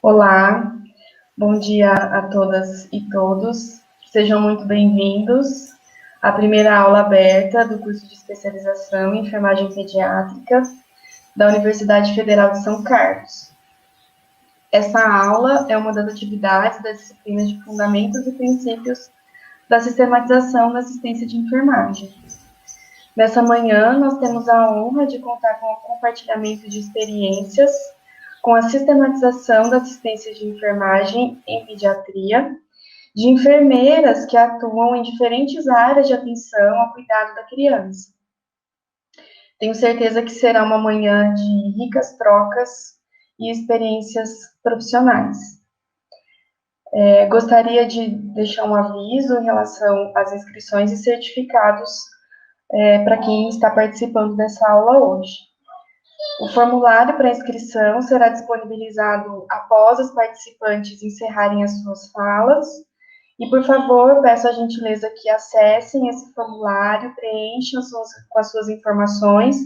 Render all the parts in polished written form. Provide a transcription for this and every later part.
Olá, bom dia a todas e todos. Sejam muito bem-vindos à primeira aula aberta do curso de especialização em enfermagem pediátrica da Universidade Federal de São Carlos. Essa aula é uma das atividades da disciplina de Fundamentos e Princípios da Sistematização da Assistência de Enfermagem. Nessa manhã, nós temos a honra de contar com o compartilhamento de experiências com a sistematização da assistência de enfermagem em pediatria, de enfermeiras que atuam em diferentes áreas de atenção ao cuidado da criança. Tenho certeza que será uma manhã de ricas trocas e experiências profissionais. Gostaria de deixar um aviso em relação às inscrições e certificados para quem está participando dessa aula hoje. O formulário para inscrição será disponibilizado após os participantes encerrarem as suas falas. E, por favor, peço a gentileza que acessem esse formulário, preencham com as suas informações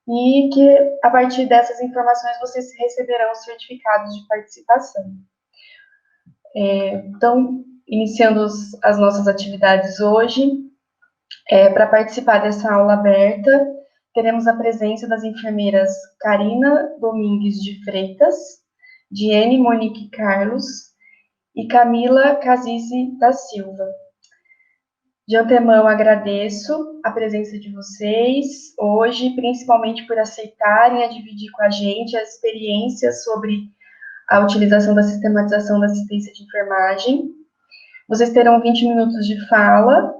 e que, a partir dessas informações, vocês receberão os certificados de participação. Então, iniciando as nossas atividades hoje, para participar dessa aula aberta, teremos a presença das enfermeiras Karina Domingues de Freitas, Diene Monique Carlos e Camila Casize da Silva. De antemão, agradeço a presença de vocês hoje, principalmente por aceitarem a dividir com a gente as experiências sobre a utilização da sistematização da assistência de enfermagem. Vocês terão 20 minutos de fala,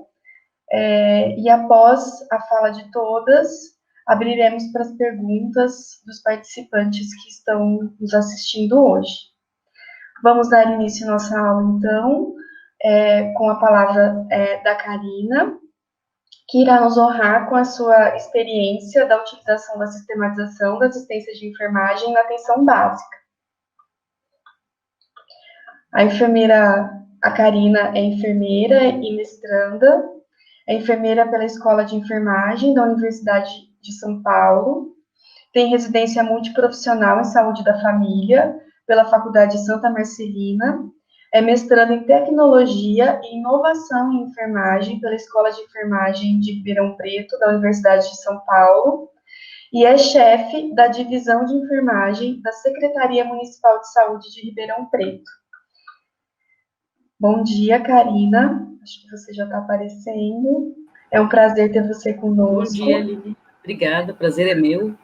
e após a fala de todas, abriremos para as perguntas dos participantes que estão nos assistindo hoje. Vamos dar início à nossa aula, então, com a palavra da Karina, que irá nos honrar com a sua experiência da utilização da sistematização da assistência de enfermagem na atenção básica. A Karina é enfermeira e mestranda, é enfermeira pela Escola de Enfermagem da Universidade de São Paulo, tem residência multiprofissional em saúde da família pela Faculdade Santa Marcelina, é mestranda em tecnologia e inovação em enfermagem pela Escola de Enfermagem de Ribeirão Preto da Universidade de São Paulo e é chefe da divisão de enfermagem da Secretaria Municipal de Saúde de Ribeirão Preto. Bom dia, Karina. Acho que você já está aparecendo. É um prazer ter você conosco. Bom dia, Aline. Obrigada, prazer é meu.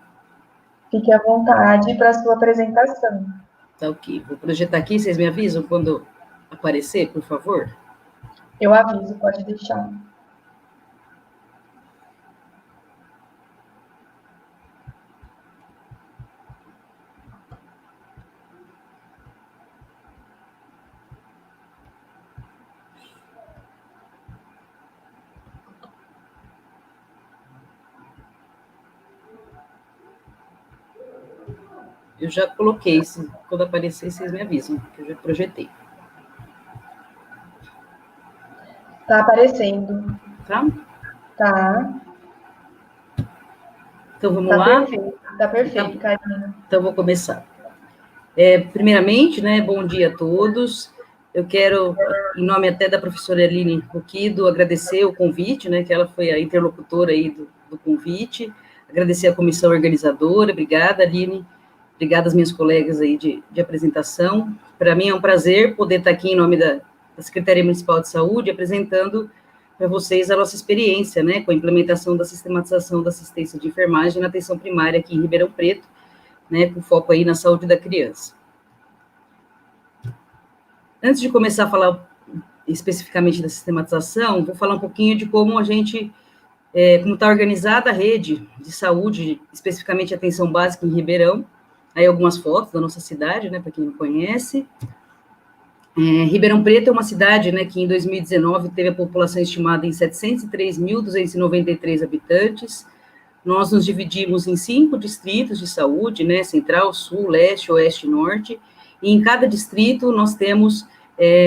Fique à vontade para a sua apresentação. Tá ok. Vou projetar aqui, vocês me avisam quando aparecer, por favor? Eu aviso, pode deixar. Eu já coloquei, quando aparecer, vocês me avisam, que eu já projetei. Tá aparecendo. Tá? Tá. Então, vamos lá? Tá perfeito, Karina. Então, vou começar. Primeiramente, né, bom dia a todos. Eu quero, em nome até da professora Aline Ruquido, agradecer o convite, né, que ela foi a interlocutora aí do convite, agradecer a comissão organizadora, obrigada, Aline, obrigada às minhas colegas aí de apresentação. Para mim é um prazer poder estar aqui em nome da Secretaria Municipal de Saúde, apresentando para vocês a nossa experiência, né, com a implementação da sistematização da assistência de enfermagem na atenção primária aqui em Ribeirão Preto, né, com foco aí na saúde da criança. Antes de começar a falar especificamente da sistematização, vou falar um pouquinho de como a gente, como está organizada a rede de saúde, especificamente atenção básica em Ribeirão. Aí algumas fotos da nossa cidade, né, para quem não conhece. Ribeirão Preto é uma cidade, né, que em 2019 teve a população estimada em 703.293 habitantes. Nós nos dividimos em 5 distritos de saúde, né, Central, Sul, Leste, Oeste e Norte, e em cada distrito nós temos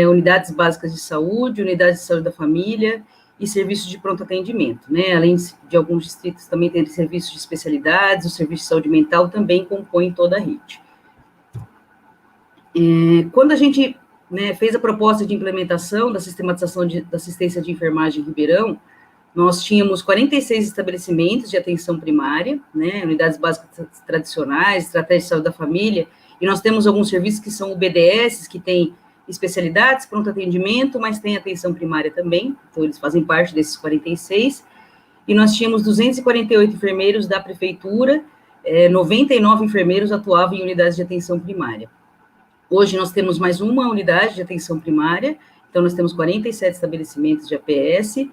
unidades básicas de saúde, unidades de saúde da família e serviços de pronto atendimento, né, além de alguns distritos também tem serviços de especialidades, o serviço de saúde mental também compõe toda a rede. Quando a gente, né, fez a proposta de implementação da sistematização da assistência de enfermagem em Ribeirão, nós tínhamos 46 estabelecimentos de atenção primária, né, unidades básicas tradicionais, estratégia de saúde da família, e nós temos alguns serviços que são o BDS, que tem especialidades, pronto atendimento, mas tem atenção primária também, então eles fazem parte desses 46, e nós tínhamos 248 enfermeiros da prefeitura, 99 enfermeiros atuavam em unidades de atenção primária. Hoje nós temos mais uma unidade de atenção primária, então nós temos 47 estabelecimentos de APS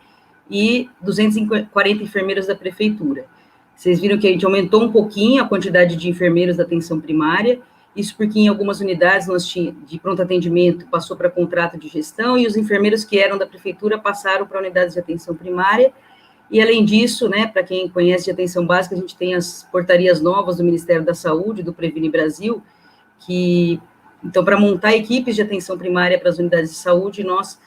e 240 enfermeiros da prefeitura. Vocês viram que a gente aumentou um pouquinho a quantidade de enfermeiros da atenção primária, isso porque em algumas unidades nós tínhamos, de pronto atendimento, passou para contrato de gestão, e os enfermeiros que eram da prefeitura passaram para unidades de atenção primária, e além disso, né, para quem conhece de atenção básica, a gente tem as portarias novas do Ministério da Saúde, do Previne Brasil, que, então, para montar equipes de atenção primária para as unidades de saúde, nós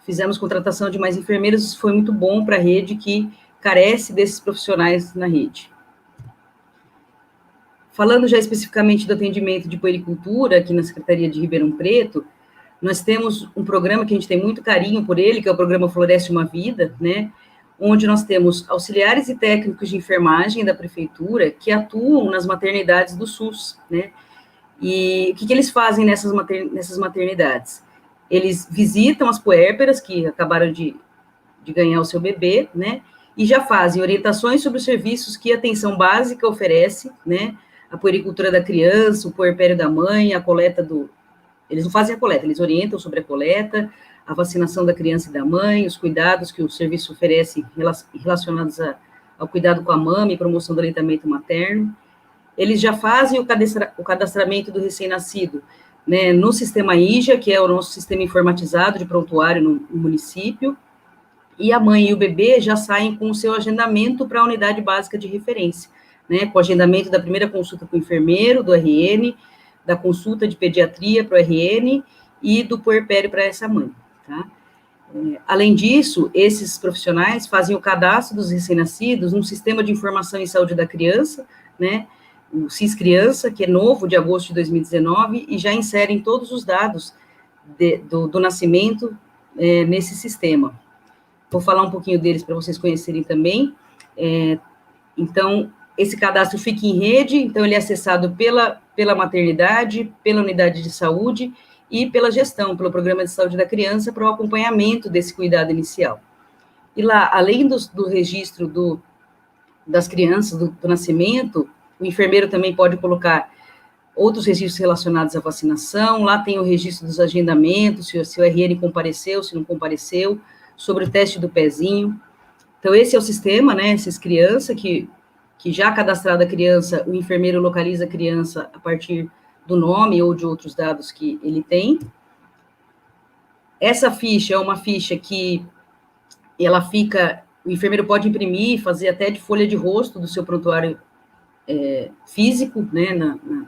fizemos contratação de mais enfermeiros, isso foi muito bom para a rede que carece desses profissionais na rede. Falando já especificamente do atendimento de puericultura, aqui na Secretaria de Ribeirão Preto, nós temos um programa que a gente tem muito carinho por ele, que é o programa Floresce uma Vida, né, onde nós temos auxiliares e técnicos de enfermagem da prefeitura que atuam nas maternidades do SUS, né, e o que eles fazem nessas maternidades? Eles visitam as puérperas que acabaram de ganhar o seu bebê, né, e já fazem orientações sobre os serviços que a atenção básica oferece, né, a puericultura da criança, o puerpério da mãe, a coleta eles não fazem a coleta, eles orientam sobre a coleta, a vacinação da criança e da mãe, os cuidados que o serviço oferece relacionados ao cuidado com a mama e promoção do aleitamento materno. Eles já fazem o cadastramento do recém-nascido, né, no sistema IJA, que é o nosso sistema informatizado de prontuário no município, e a mãe e o bebê já saem com o seu agendamento para a unidade básica de referência, né, com o agendamento da primeira consulta com o enfermeiro, do RN, da consulta de pediatria para o RN e do puerpério para essa mãe, tá? Além disso, esses profissionais fazem o cadastro dos recém-nascidos num sistema de informação em saúde da criança, né, o CIS Criança, que é novo, de agosto de 2019, e já inserem todos os dados do nascimento nesse sistema. Vou falar um pouquinho deles para vocês conhecerem também. Então, esse cadastro fica em rede, então ele é acessado pela maternidade, pela unidade de saúde e pela gestão, pelo programa de saúde da criança, para o acompanhamento desse cuidado inicial. E lá, além do registro das crianças, do nascimento, o enfermeiro também pode colocar outros registros relacionados à vacinação, lá tem o registro dos agendamentos, se o RN compareceu, se não compareceu, sobre o teste do pezinho. Então, esse é o sistema, né, esses crianças, que já cadastrada a criança, o enfermeiro localiza a criança a partir do nome ou de outros dados que ele tem. Essa ficha é uma ficha que ela fica, o enfermeiro pode imprimir, fazer até de folha de rosto do seu prontuário físico, né,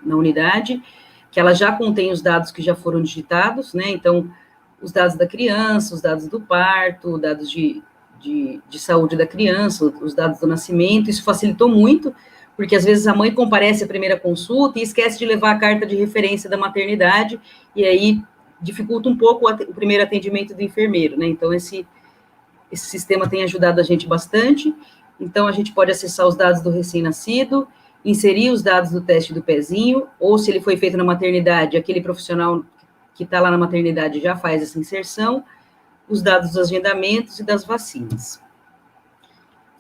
na unidade, que ela já contém os dados que já foram digitados, né, então, os dados da criança, os dados do parto, dados de saúde da criança, os dados do nascimento. Isso facilitou muito, porque às vezes a mãe comparece à primeira consulta e esquece de levar a carta de referência da maternidade, e aí dificulta um pouco o primeiro atendimento do enfermeiro, né, então esse sistema tem ajudado a gente bastante. Então a gente pode acessar os dados do recém-nascido, inserir os dados do teste do pezinho, ou se ele foi feito na maternidade, aquele profissional que está lá na maternidade já faz essa inserção, os dados dos agendamentos e das vacinas.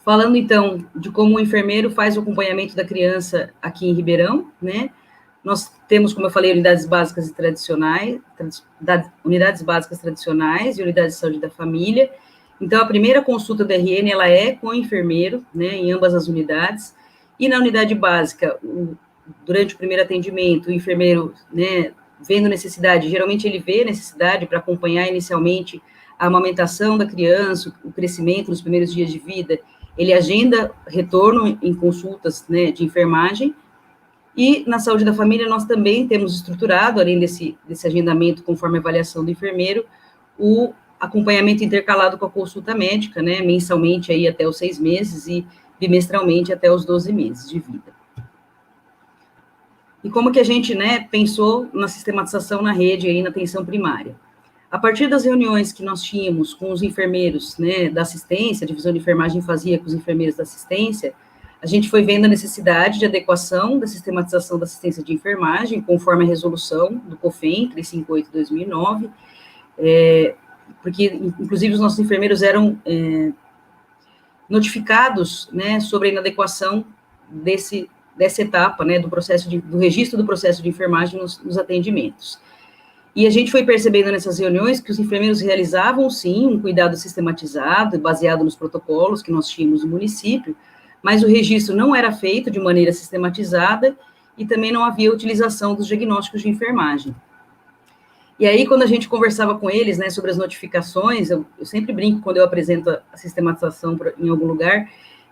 Falando, então, de como o enfermeiro faz o acompanhamento da criança aqui em Ribeirão, né, nós temos, como eu falei, unidades básicas tradicionais e unidades de saúde da família. Então, a primeira consulta do RN, ela é com o enfermeiro, né, em ambas as unidades, e na unidade básica, durante o primeiro atendimento, o enfermeiro, né, vendo necessidade, geralmente ele vê necessidade para acompanhar inicialmente a amamentação da criança, o crescimento nos primeiros dias de vida, ele agenda retorno em consultas, né, de enfermagem. E na saúde da família nós também temos estruturado, além desse agendamento conforme a avaliação do enfermeiro, o acompanhamento intercalado com a consulta médica, né, mensalmente aí até os 6 meses e bimestralmente até os 12 meses de vida. E como que a gente, né, pensou na sistematização na rede aí na atenção primária? A partir das reuniões que nós tínhamos com os enfermeiros, né, da assistência, a divisão de enfermagem fazia com os enfermeiros da assistência, a gente foi vendo a necessidade de adequação da sistematização da assistência de enfermagem, conforme a resolução do COFEN 358/2009, porque, inclusive, os nossos enfermeiros eram notificados, né, sobre a inadequação dessa etapa, né, do registro do processo de enfermagem nos atendimentos. E a gente foi percebendo nessas reuniões que os enfermeiros realizavam, sim, um cuidado sistematizado, baseado nos protocolos que nós tínhamos no município, mas o registro não era feito de maneira sistematizada e também não havia utilização dos diagnósticos de enfermagem. E aí, quando a gente conversava com eles, né, sobre as notificações, eu sempre brinco quando eu apresento a sistematização em algum lugar,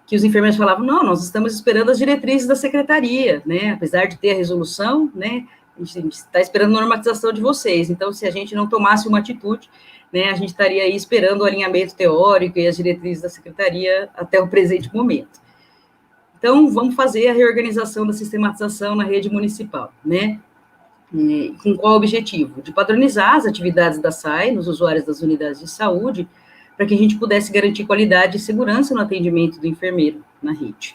que os enfermeiros falavam, não, nós estamos esperando as diretrizes da secretaria, né, apesar de ter a resolução, né, a gente está esperando a normatização de vocês, então, se a gente não tomasse uma atitude, né, a gente estaria aí esperando o alinhamento teórico e as diretrizes da secretaria até o presente momento. Então, vamos fazer a reorganização da sistematização na rede municipal, né, com qual objetivo? De padronizar as atividades da SAI nos usuários das unidades de saúde, para que a gente pudesse garantir qualidade e segurança no atendimento do enfermeiro na rede.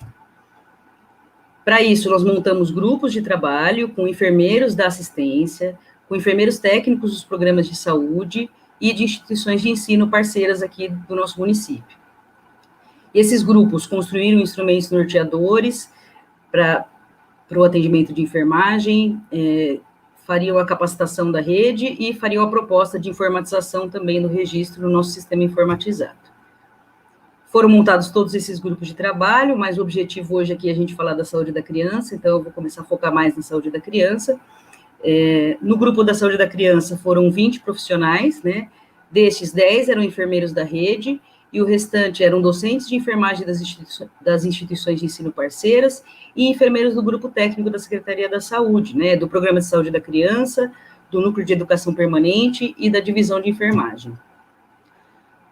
Para isso, nós montamos grupos de trabalho com enfermeiros da assistência, com enfermeiros técnicos dos programas de saúde e de instituições de ensino parceiras aqui do nosso município. E esses grupos construíram instrumentos norteadores para o atendimento de enfermagem, fariam a capacitação da rede e fariam a proposta de informatização também do registro no nosso sistema informatizado. Foram montados todos esses grupos de trabalho, mas o objetivo hoje aqui é a gente falar da saúde da criança, então eu vou começar a focar mais na saúde da criança. No grupo da saúde da criança foram 20 profissionais, né? Destes, 10 eram enfermeiros da rede, e o restante eram docentes de enfermagem das instituições de ensino parceiras e enfermeiros do grupo técnico da Secretaria da Saúde, né, do Programa de Saúde da Criança, do Núcleo de Educação Permanente e da Divisão de Enfermagem.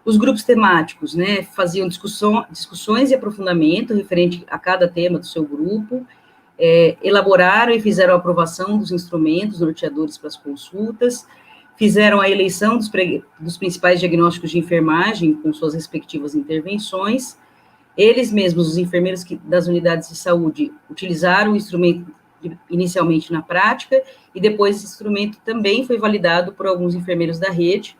Os grupos temáticos, né, faziam discussões e aprofundamento referente a cada tema do seu grupo, elaboraram e fizeram a aprovação dos instrumentos norteadores para as consultas, fizeram a eleição dos principais diagnósticos de enfermagem com suas respectivas intervenções. Eles mesmos, os enfermeiros das unidades de saúde, utilizaram o instrumento inicialmente na prática, e depois esse instrumento também foi validado por alguns enfermeiros da rede.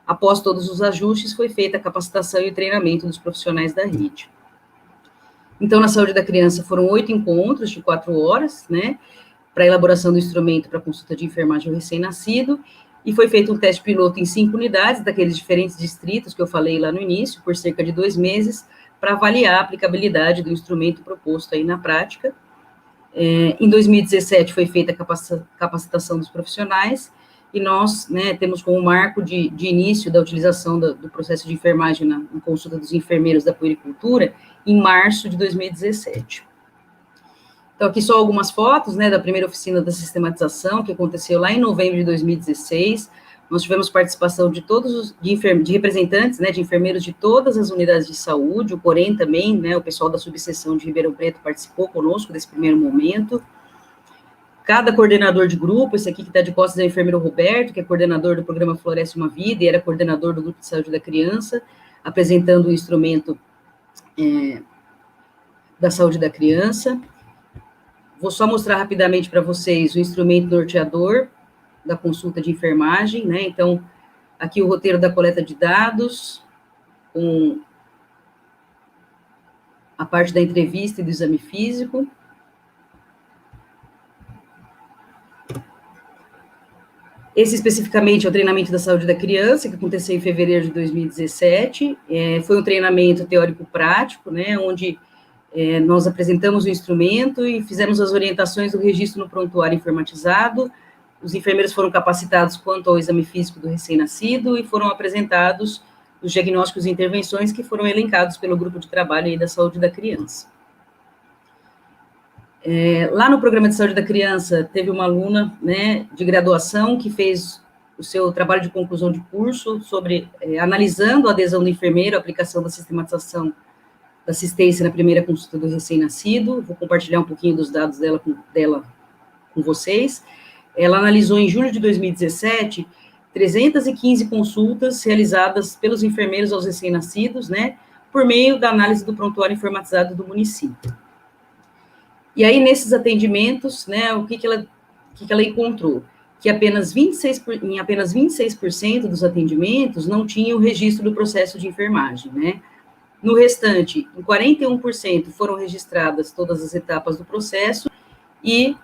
Após todos os ajustes, foi feita a capacitação e o treinamento dos profissionais da rede. Então, na saúde da criança, foram 8 encontros de 4 horas, né, para a elaboração do instrumento para consulta de enfermagem ao recém-nascido, e foi feito um teste piloto em 5 unidades, daqueles diferentes distritos que eu falei lá no início, por cerca de 2 meses, para avaliar a aplicabilidade do instrumento proposto aí na prática. Em 2017 foi feita a capacitação dos profissionais, e nós, né, temos como marco de início da utilização do processo de enfermagem na consulta dos enfermeiros da puericultura, em março de 2017. Então, aqui só algumas fotos, né, da primeira oficina da sistematização, que aconteceu lá em novembro de 2016. Nós tivemos participação de todos de representantes, né, de enfermeiros de todas as unidades de saúde, o Porém também, né, o pessoal da subseção de Ribeirão Preto participou conosco desse primeiro momento. Cada coordenador de grupo, esse aqui que está de costas é o enfermeiro Roberto, que é coordenador do programa Floresce uma Vida, e era coordenador do grupo de saúde da criança, apresentando o instrumento da saúde da criança. Vou só mostrar rapidamente para vocês o instrumento norteador da consulta de enfermagem, né? Então, aqui o roteiro da coleta de dados, com a parte da entrevista e do exame físico. Esse, especificamente, é o treinamento da saúde da criança, que aconteceu em fevereiro de 2017. Foi um treinamento teórico-prático, né? Onde nós apresentamos o instrumento e fizemos as orientações do registro no prontuário informatizado. Os enfermeiros foram capacitados quanto ao exame físico do recém-nascido e foram apresentados os diagnósticos e intervenções que foram elencados pelo grupo de trabalho aí da saúde da criança. Lá no programa de saúde da criança, teve uma aluna, né, de graduação que fez o seu trabalho de conclusão de curso sobre, analisando a adesão do enfermeiro, a aplicação da sistematização da assistência na primeira consulta do recém-nascido. Vou compartilhar um pouquinho dos dados dela com vocês. Ela analisou em julho de 2017 315 consultas realizadas pelos enfermeiros aos recém-nascidos, né, por meio da análise do prontuário informatizado do município. E aí, nesses atendimentos, né, o que ela encontrou? Que em apenas 26% dos atendimentos não tinha o registro do processo de enfermagem, né? No restante, em 41% foram registradas todas as etapas do processo e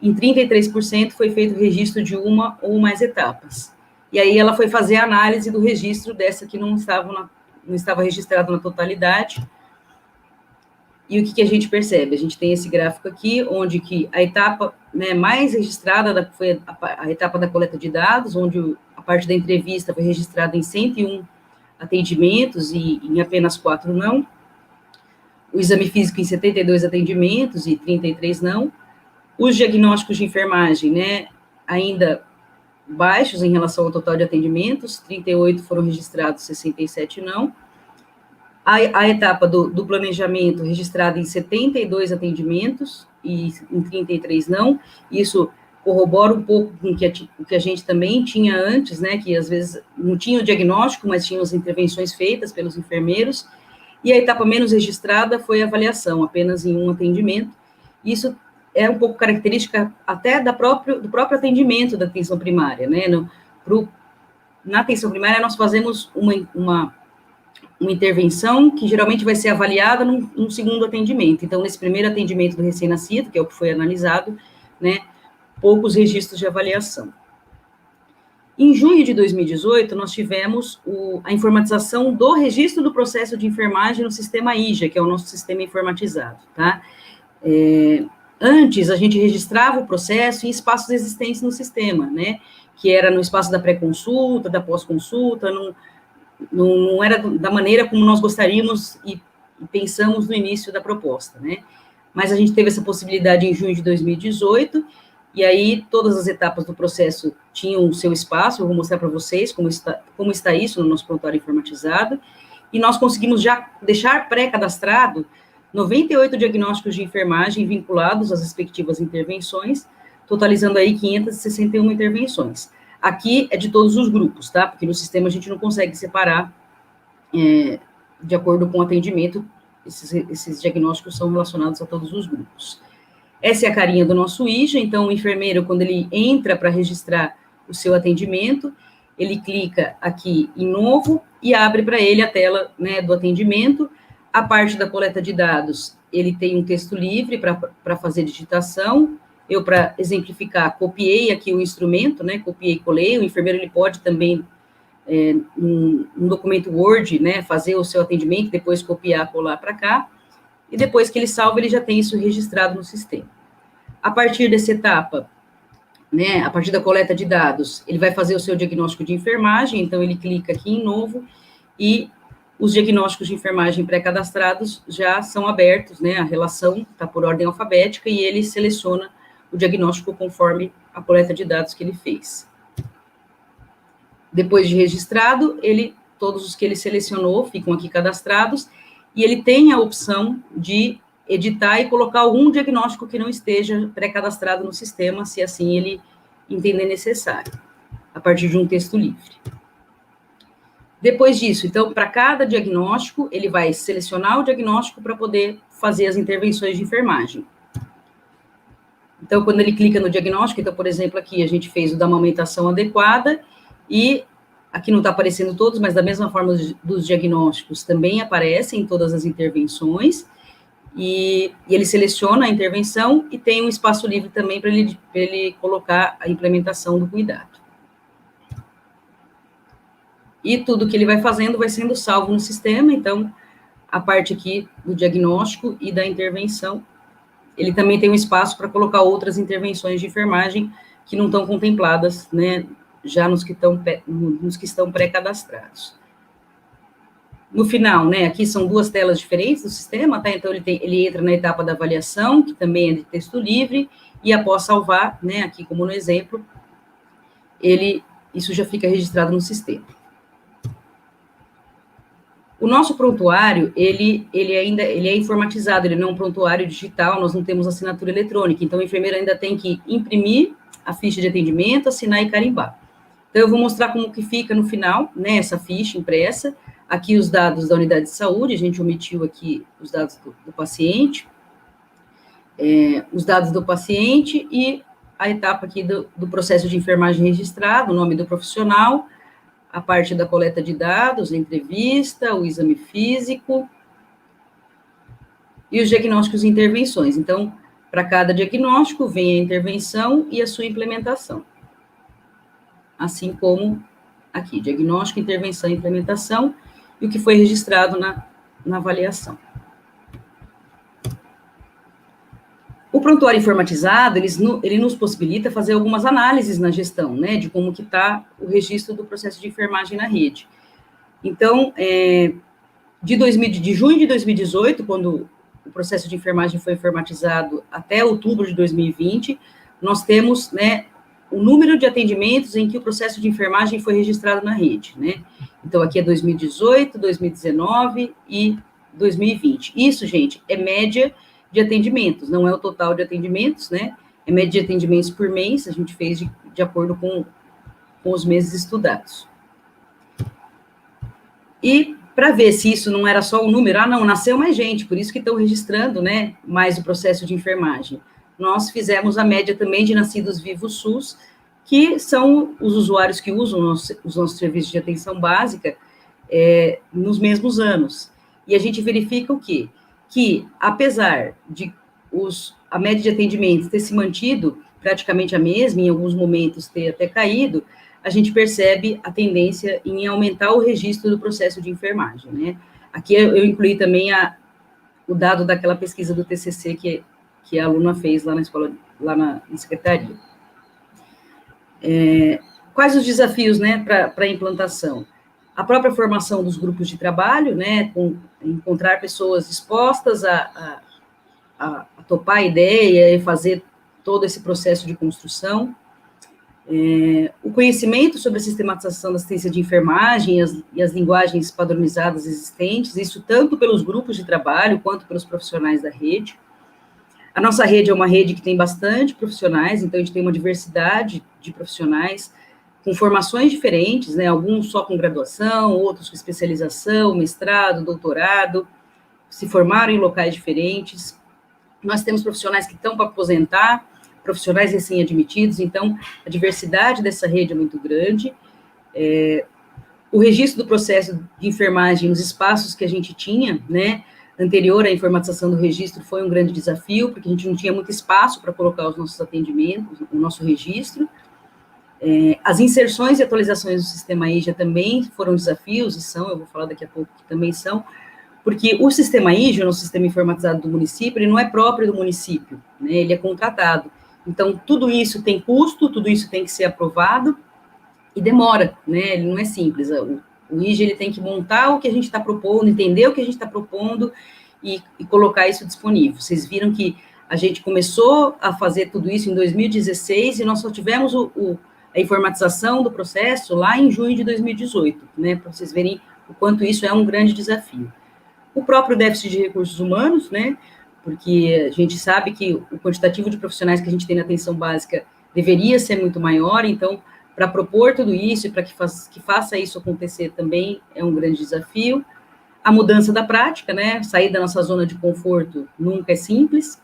em 33% foi feito o registro de uma ou mais etapas. E aí ela foi fazer a análise do registro dessa que não estava registrada na totalidade. E o que a gente percebe? A gente tem esse gráfico aqui, onde que a etapa, né, mais registrada foi a etapa da coleta de dados, onde a parte da entrevista foi registrada em 101 atendimentos e em apenas 4 não. O exame físico em 72 atendimentos e 33 não. Os diagnósticos de enfermagem, né, ainda baixos em relação ao total de atendimentos, 38 foram registrados, 67 não. A etapa do planejamento registrada em 72 atendimentos e em 33 não. Isso corrobora um pouco com o que a gente também tinha antes, né, que às vezes não tinha o diagnóstico, mas tinha as intervenções feitas pelos enfermeiros. E a etapa menos registrada foi a avaliação, apenas em um atendimento. Isso é um pouco característica até do próprio atendimento da atenção primária, né? Na atenção primária, nós fazemos uma intervenção que geralmente vai ser avaliada num segundo atendimento. Então, nesse primeiro atendimento do recém-nascido, que é o que foi analisado, né, poucos registros de avaliação. Em junho de 2018, nós tivemos a informatização do registro do processo de enfermagem no sistema IJA, que é o nosso sistema informatizado, tá? Antes, a gente registrava o processo em espaços existentes no sistema, né, que era no espaço da pré-consulta, da pós-consulta, não era da maneira como nós gostaríamos e pensamos no início da proposta, né? Mas a gente teve essa possibilidade em junho de 2018, e aí todas as etapas do processo tinham o seu espaço. Eu vou mostrar para vocês como está isso no nosso prontuário informatizado, e nós conseguimos já deixar pré-cadastrado 98 diagnósticos de enfermagem vinculados às respectivas intervenções, totalizando aí 561 intervenções. Aqui é de todos os grupos, tá? Porque no sistema a gente não consegue separar, de acordo com o atendimento, esses diagnósticos são relacionados a todos os grupos. Essa é a carinha do nosso IJA. Então, o enfermeiro, quando ele entra para registrar o seu atendimento, ele clica aqui em novo e abre para ele a tela, né, do atendimento. A parte da coleta de dados, ele tem um texto livre para fazer digitação. Eu, para exemplificar, copiei aqui o instrumento, né, copiei e colei. O enfermeiro, ele pode também, um documento Word, né, fazer o seu atendimento, depois copiar, colar para cá, e depois que ele salva, ele já tem isso registrado no sistema. A partir dessa etapa, né, a partir da coleta de dados, ele vai fazer o seu diagnóstico de enfermagem. Então ele clica aqui em novo, e os diagnósticos de enfermagem pré-cadastrados já são abertos, né, a relação está por ordem alfabética, e ele seleciona o diagnóstico conforme a coleta de dados que ele fez. Depois de registrado, todos os que ele selecionou ficam aqui cadastrados, e ele tem a opção de editar e colocar algum diagnóstico que não esteja pré-cadastrado no sistema, se assim ele entender necessário, a partir de um texto livre. Depois disso, então, para cada diagnóstico, ele vai selecionar o diagnóstico para poder fazer as intervenções de enfermagem. Então, quando ele clica no diagnóstico, então, por exemplo, aqui a gente fez o da amamentação adequada, e aqui não está aparecendo todos, mas da mesma forma dos diagnósticos também aparecem todas as intervenções, e ele seleciona a intervenção e tem um espaço livre também para ele colocar a implementação do cuidado. E tudo que ele vai fazendo vai sendo salvo no sistema. Então, a parte aqui do diagnóstico e da intervenção, ele também tem um espaço para colocar outras intervenções de enfermagem que não estão contempladas, né, já nos que estão pré-cadastrados. No final, né, aqui são duas telas diferentes do sistema, tá? Então, ele entra na etapa da avaliação, que também é de texto livre, e após salvar, né, aqui como no exemplo, isso já fica registrado no sistema. O nosso prontuário, ele é informatizado, ele não é um prontuário digital, nós não temos assinatura eletrônica, então o enfermeiro ainda tem que imprimir a ficha de atendimento, assinar e carimbar. Então, eu vou mostrar como que fica no final, né, essa ficha impressa, aqui os dados da unidade de saúde, a gente omitiu aqui os dados do paciente, os dados do paciente e a etapa aqui do processo de enfermagem registrado, o nome do profissional, a parte da coleta de dados, a entrevista, o exame físico e os diagnósticos e intervenções. Então, para cada diagnóstico vem a intervenção e a sua implementação. Assim como aqui, diagnóstico, intervenção e implementação, e o que foi registrado na avaliação. O prontuário informatizado, ele nos possibilita fazer algumas análises na gestão, né, de como que está o registro do processo de enfermagem na rede. Então, de junho de 2018, quando o processo de enfermagem foi informatizado, até outubro de 2020, nós temos, né, o número de atendimentos em que o processo de enfermagem foi registrado na rede, né? Então, aqui é 2018, 2019 e 2020. Isso, gente, é média de atendimentos, não é o total de atendimentos, né? É média de atendimentos por mês, a gente fez de acordo com os meses estudados. E para ver se isso não era só um número, não, nasceu mais gente, por isso que estão registrando, né, mais o processo de enfermagem. Nós fizemos a média também de nascidos vivos SUS, que são os usuários que usam os nossos serviços de atenção básica nos mesmos anos. E a gente verifica o quê? Que, apesar de a média de atendimentos ter se mantido praticamente a mesma, em alguns momentos ter até caído, a gente percebe a tendência em aumentar o registro do processo de enfermagem, né? Aqui eu incluí também o dado daquela pesquisa do TCC que a aluna fez lá na escola, lá na secretaria. Quais os desafios, né, para a implantação? A própria formação dos grupos de trabalho, né, encontrar pessoas dispostas a topar a ideia e fazer todo esse processo de construção. O conhecimento sobre a sistematização da assistência de enfermagem e as linguagens padronizadas existentes, isso tanto pelos grupos de trabalho quanto pelos profissionais da rede. A nossa rede é uma rede que tem bastante profissionais, então a gente tem uma diversidade de profissionais com formações diferentes, né, alguns só com graduação, outros com especialização, mestrado, doutorado, se formaram em locais diferentes. Nós temos profissionais que estão para aposentar, profissionais recém-admitidos, então a diversidade dessa rede é muito grande. O registro do processo de enfermagem nos espaços que a gente tinha, né, anterior à informatização do registro, foi um grande desafio, porque a gente não tinha muito espaço para colocar os nossos atendimentos, o nosso registro. As inserções e atualizações do sistema IJA também foram desafios, e são, eu vou falar daqui a pouco que também são, porque o sistema IJA, o nosso sistema informatizado do município, ele não é próprio do município, né, ele é contratado. Então, tudo isso tem custo, tudo isso tem que ser aprovado, e demora, né, ele não é simples. O IJA, ele tem que montar o que a gente está propondo, entender o que a gente está propondo e colocar isso disponível. Vocês viram que a gente começou a fazer tudo isso em 2016 e nós só tivemos a informatização do processo lá em junho de 2018, né, para vocês verem o quanto isso é um grande desafio. O próprio déficit de recursos humanos, né, porque a gente sabe que o quantitativo de profissionais que a gente tem na atenção básica deveria ser muito maior, então, para propor tudo isso e para que faça isso acontecer também é um grande desafio. A mudança da prática, né, sair da nossa zona de conforto nunca é simples.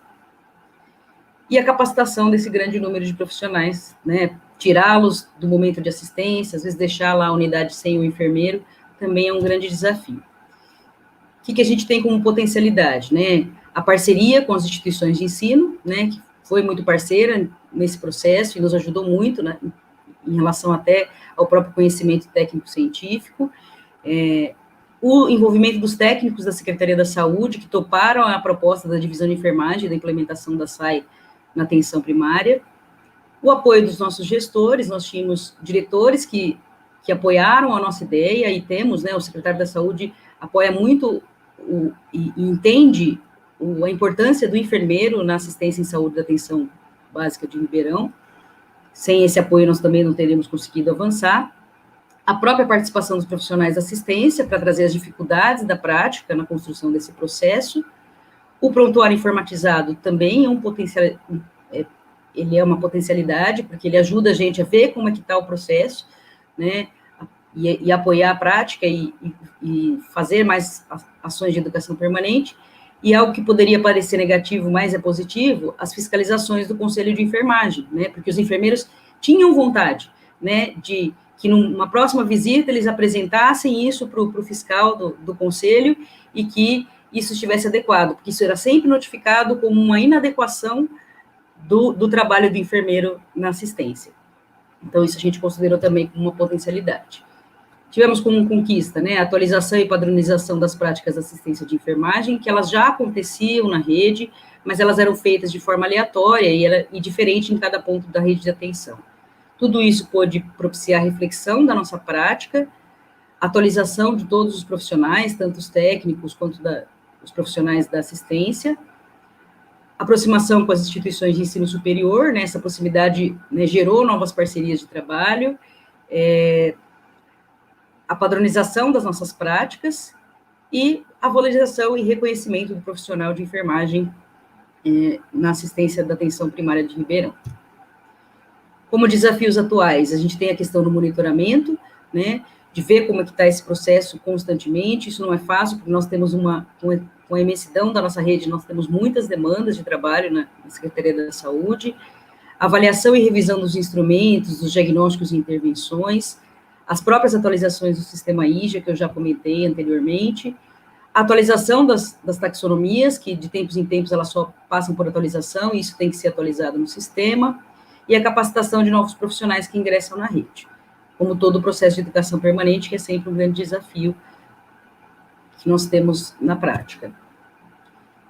E a capacitação desse grande número de profissionais, né, tirá-los do momento de assistência, às vezes deixar lá a unidade sem o enfermeiro, também é um grande desafio. O que a gente tem como potencialidade, né? A parceria com as instituições de ensino, né, que foi muito parceira nesse processo e nos ajudou muito, né, em relação até ao próprio conhecimento técnico-científico, o envolvimento dos técnicos da Secretaria da Saúde, que toparam a proposta da divisão de enfermagem, da implementação da SAI na atenção primária, o apoio dos nossos gestores, nós tínhamos diretores que apoiaram a nossa ideia, e temos, né, o secretário da Saúde apoia muito e entende a importância do enfermeiro na assistência em saúde da atenção básica de Ribeirão. Sem esse apoio, nós também não teríamos conseguido avançar. a própria participação dos profissionais da assistência para trazer as dificuldades da prática na construção desse processo. O prontuário informatizado também é um potencial, ele é uma potencialidade, porque ele ajuda a gente a ver como é que está o processo, né, e apoiar a prática e fazer mais ações de educação permanente. E algo que poderia parecer negativo, mas é positivo, as fiscalizações do Conselho de Enfermagem, né, porque os enfermeiros tinham vontade, né, de que numa próxima visita eles apresentassem isso para o fiscal do Conselho e que isso estivesse adequado, porque isso era sempre notificado como uma inadequação do trabalho do enfermeiro na assistência. Então, isso a gente considerou também como uma potencialidade. Tivemos como conquista, né, a atualização e padronização das práticas de assistência de enfermagem, que elas já aconteciam na rede, mas elas eram feitas de forma aleatória e diferente em cada ponto da rede de atenção. Tudo isso pôde propiciar a reflexão da nossa prática, atualização de todos os profissionais, tanto os técnicos quanto os profissionais da assistência, aproximação com as instituições de ensino superior, né, essa proximidade, né, gerou novas parcerias de trabalho, a padronização das nossas práticas e a valorização e reconhecimento do profissional de enfermagem na assistência da atenção primária de Ribeirão. Como desafios atuais, a gente tem a questão do monitoramento, né, de ver como é que está esse processo constantemente. Isso não é fácil, porque nós temos com a imensidão da nossa rede, nós temos muitas demandas de trabalho na Secretaria da Saúde, avaliação e revisão dos instrumentos, dos diagnósticos e intervenções, as próprias atualizações do sistema IJA, que eu já comentei anteriormente, a atualização das taxonomias, que de tempos em tempos elas só passam por atualização, e isso tem que ser atualizado no sistema, e a capacitação de novos profissionais que ingressam na rede, como todo o processo de educação permanente, que é sempre um grande desafio que nós temos na prática.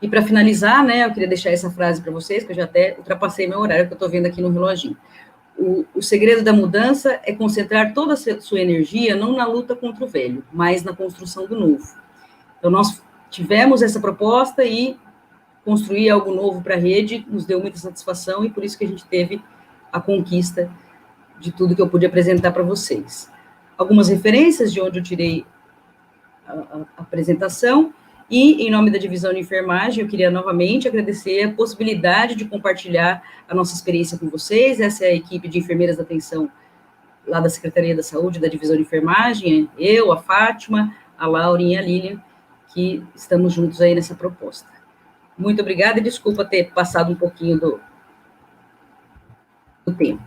E para finalizar, né, eu queria deixar essa frase para vocês, que eu já até ultrapassei meu horário, que eu estou vendo aqui no reloginho. O segredo da mudança é concentrar toda a sua energia não na luta contra o velho, mas na construção do novo. Então, nós tivemos essa proposta e construir algo novo para a rede nos deu muita satisfação e por isso que a gente teve a conquista de tudo que eu pude apresentar para vocês. Algumas referências de onde eu tirei a apresentação e, em nome da Divisão de Enfermagem, eu queria novamente agradecer a possibilidade de compartilhar a nossa experiência com vocês. Essa é a equipe de enfermeiras da atenção lá da Secretaria da Saúde, da Divisão de Enfermagem, eu, a Fátima, a Laurinha e a Lilian, que estamos juntos aí nessa proposta. Muito obrigada e desculpa ter passado um pouquinho do tempo.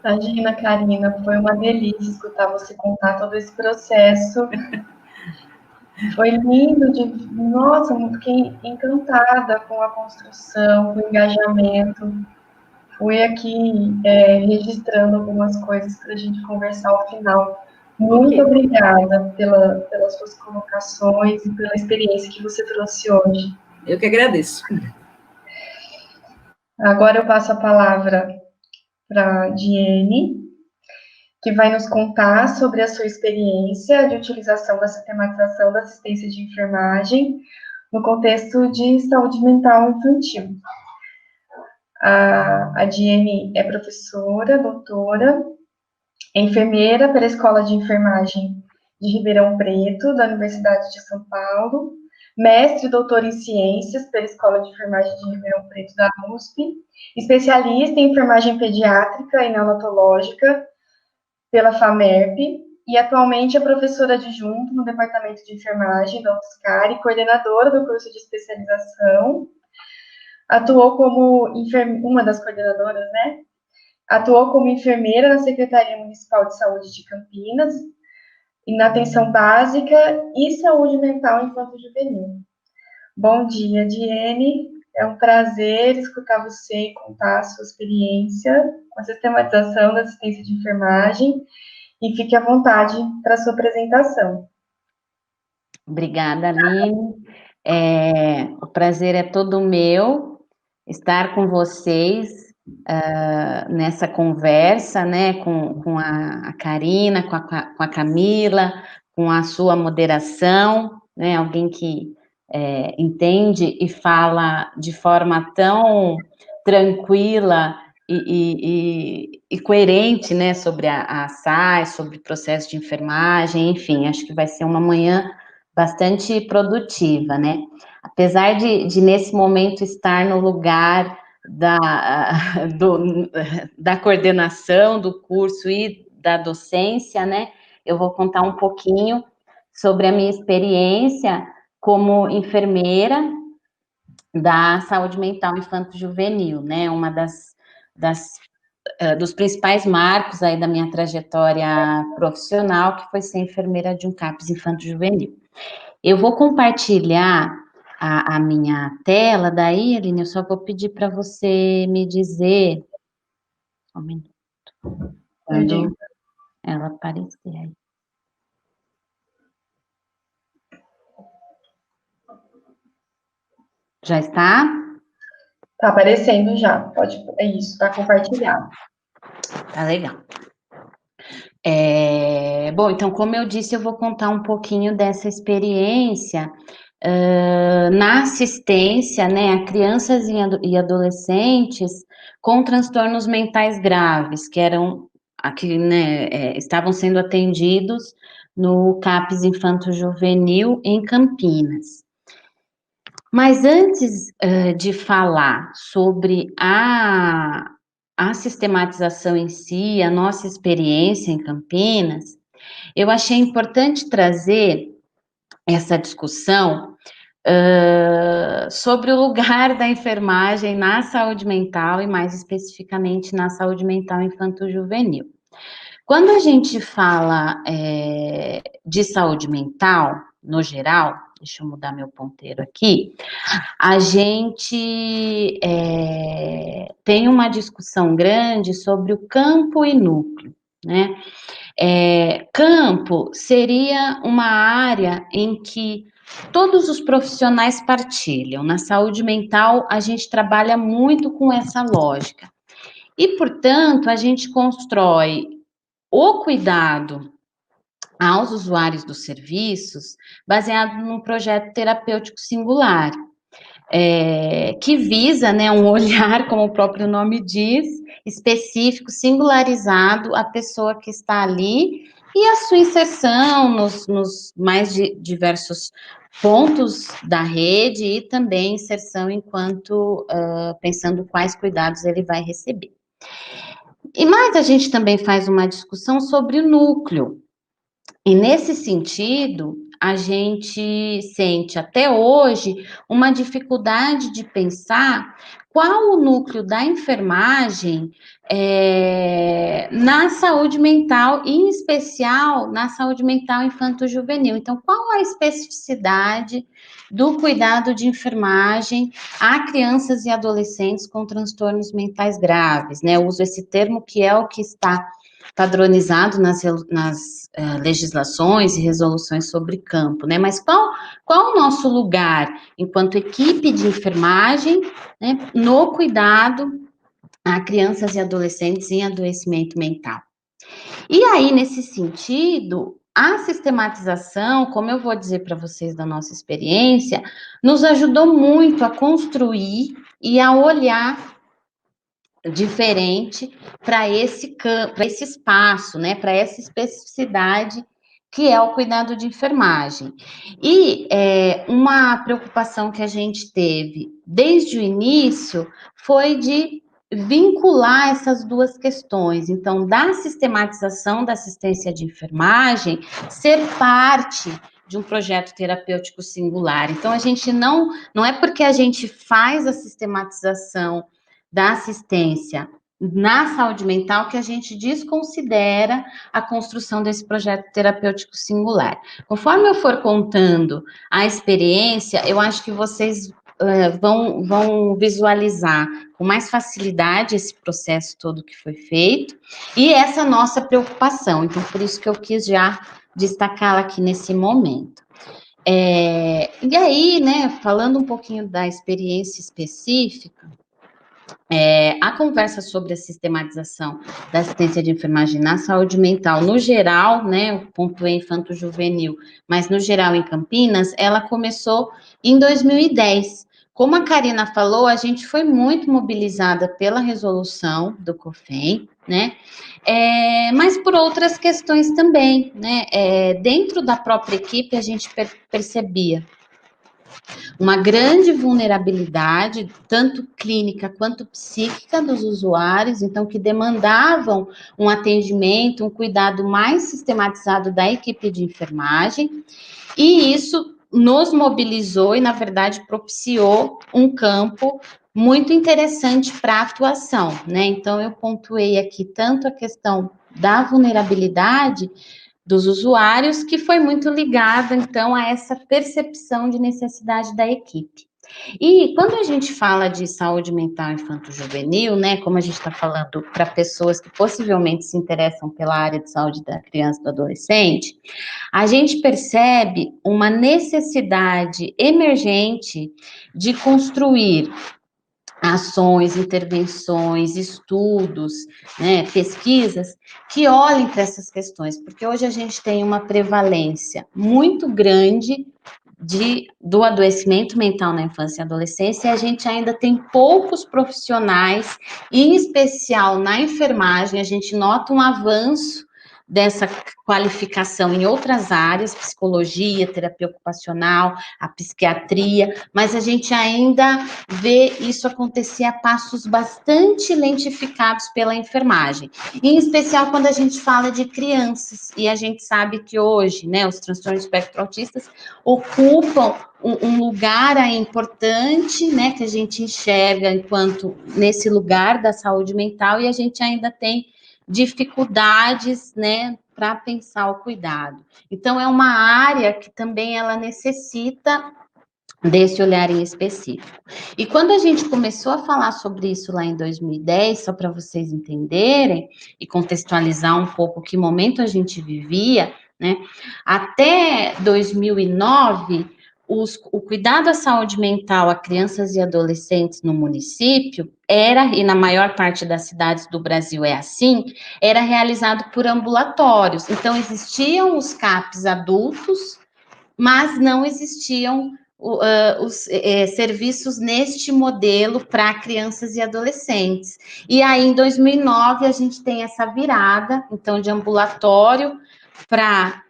Imagina, Karina, foi uma delícia escutar você contar todo esse processo. Foi lindo, nossa, fiquei encantada com a construção, com o engajamento. Fui aqui registrando algumas coisas para a gente conversar ao final. Muito obrigada pelas suas colocações e pela experiência que você trouxe hoje. Eu que agradeço. Agora eu passo a palavra para a Diene, que vai nos contar sobre a sua experiência de utilização da sistematização da assistência de enfermagem no contexto de saúde mental infantil. A Diene é professora, doutora, enfermeira pela Escola de Enfermagem de Ribeirão Preto, da Universidade de São Paulo, mestre e doutor em Ciências pela Escola de Enfermagem de Ribeirão Preto, da USP, especialista em enfermagem pediátrica e neonatológica pela FAMERP, e atualmente é professora adjunta no Departamento de Enfermagem da UFSCar e coordenadora do curso de especialização. Atuou como uma das coordenadoras, né? Atuou como enfermeira na Secretaria Municipal de Saúde de Campinas, e na atenção básica e saúde mental infanto-juvenil. Bom dia, Diene. É um prazer escutar você e contar a sua experiência com a sistematização da assistência de enfermagem. E fique à vontade para a sua apresentação. Obrigada, Aline. O prazer é todo meu estar com vocês nessa conversa, né, com a Karina, com a Camila, com a sua moderação, né, alguém que entende e fala de forma tão tranquila e coerente, né, sobre a SAS, sobre o processo de enfermagem, enfim, acho que vai ser uma manhã bastante produtiva, né? Apesar de nesse momento estar no lugar da coordenação do curso e da docência, né, eu vou contar um pouquinho sobre a minha experiência como enfermeira da saúde mental infanto-juvenil, né, uma dos principais marcos aí da minha trajetória profissional, que foi ser enfermeira de um CAPS infanto-juvenil. Eu vou compartilhar a minha tela, daí, Aline, eu só vou pedir para você me dizer, um minuto, quando ela aparecer aí. Já está? Tá aparecendo já, pode, é isso, tá compartilhado. Tá legal. Bom, então, como eu disse, eu vou contar um pouquinho dessa experiência na assistência, né, a crianças e adolescentes com transtornos mentais graves, que eram aqui, né, estavam sendo atendidos no CAPS Infanto-Juvenil em Campinas. Mas antes de falar sobre a sistematização em si, a nossa experiência em Campinas, eu achei importante trazer essa discussão sobre o lugar da enfermagem na saúde mental e, mais especificamente, na saúde mental infanto-juvenil. Quando a gente fala de saúde mental, no geral, deixa eu mudar meu ponteiro aqui, a gente tem uma discussão grande sobre o campo e núcleo, né? Campo seria uma área em que todos os profissionais partilham. Na saúde mental, a gente trabalha muito com essa lógica. E, portanto, a gente constrói o cuidado aos usuários dos serviços baseado num projeto terapêutico singular, que visa, né, um olhar, como o próprio nome diz, específico, singularizado à pessoa que está ali e a sua inserção nos mais diversos pontos da rede e também inserção enquanto pensando quais cuidados ele vai receber. E mais a gente também faz uma discussão sobre o núcleo. E nesse sentido, a gente sente até hoje uma dificuldade de pensar qual o núcleo da enfermagem na saúde mental, em especial na saúde mental infanto-juvenil. Então, qual a especificidade do cuidado de enfermagem a crianças e adolescentes com transtornos mentais graves, né? Eu uso esse termo que é o que está padronizado nas legislações e resoluções sobre campo, né? Mas qual o nosso lugar enquanto equipe de enfermagem, né, no cuidado a crianças e adolescentes em adoecimento mental? E aí, nesse sentido, a sistematização, como eu vou dizer para vocês da nossa experiência, nos ajudou muito a construir e a olhar diferente para esse espaço, né, para essa especificidade que é o cuidado de enfermagem. E uma preocupação que a gente teve desde o início foi de vincular essas duas questões. Então, da sistematização da assistência de enfermagem ser parte de um projeto terapêutico singular. Então, a gente não é porque a gente faz a sistematização da assistência na saúde mental que a gente desconsidera a construção desse projeto terapêutico singular. Conforme eu for contando a experiência, eu acho que vocês vão visualizar com mais facilidade esse processo todo que foi feito e essa nossa preocupação. Então, por isso que eu quis já destacá-la aqui nesse momento. E aí, né, falando um pouquinho da experiência específica, a conversa sobre a sistematização da assistência de enfermagem na saúde mental, no geral, né, o ponto infanto-juvenil, mas no geral em Campinas, ela começou em 2010, Como a Karina falou, a gente foi muito mobilizada pela resolução do COFEM, né? Mas por outras questões também, né? Dentro da própria equipe, a gente percebia uma grande vulnerabilidade, tanto clínica quanto psíquica dos usuários, então que demandavam um atendimento, um cuidado mais sistematizado da equipe de enfermagem, e isso nos mobilizou e, na verdade, propiciou um campo muito interessante para a atuação, né? Então, eu pontuei aqui tanto a questão da vulnerabilidade dos usuários, que foi muito ligada, então, a essa percepção de necessidade da equipe. E quando a gente fala de saúde mental infanto-juvenil, né, como a gente está falando para pessoas que possivelmente se interessam pela área de saúde da criança e do adolescente, a gente percebe uma necessidade emergente de construir ações, intervenções, estudos, né, pesquisas que olhem para essas questões, porque hoje a gente tem uma prevalência muito grande do adoecimento mental na infância e adolescência, e a gente ainda tem poucos profissionais, em especial na enfermagem, a gente nota um avanço dessa qualificação em outras áreas, psicologia, terapia ocupacional, a psiquiatria, mas a gente ainda vê isso acontecer a passos bastante lentificados pela enfermagem, em especial quando a gente fala de crianças, e a gente sabe que hoje, né, os transtornos espectro autistas ocupam um lugar aí importante, né, que a gente enxerga enquanto nesse lugar da saúde mental, e a gente ainda tem dificuldades, né, para pensar o cuidado. Então, é uma área que também ela necessita desse olhar em específico. E quando a gente começou a falar sobre isso lá em 2010, só para vocês entenderem e contextualizar um pouco que momento a gente vivia, né? Até 2009, o cuidado à saúde mental a crianças e adolescentes no município era, e na maior parte das cidades do Brasil é assim, era realizado por ambulatórios. Então, existiam os CAPs adultos, mas não existiam os serviços neste modelo para crianças e adolescentes. E aí, em 2009, a gente tem essa virada, então, de ambulatório para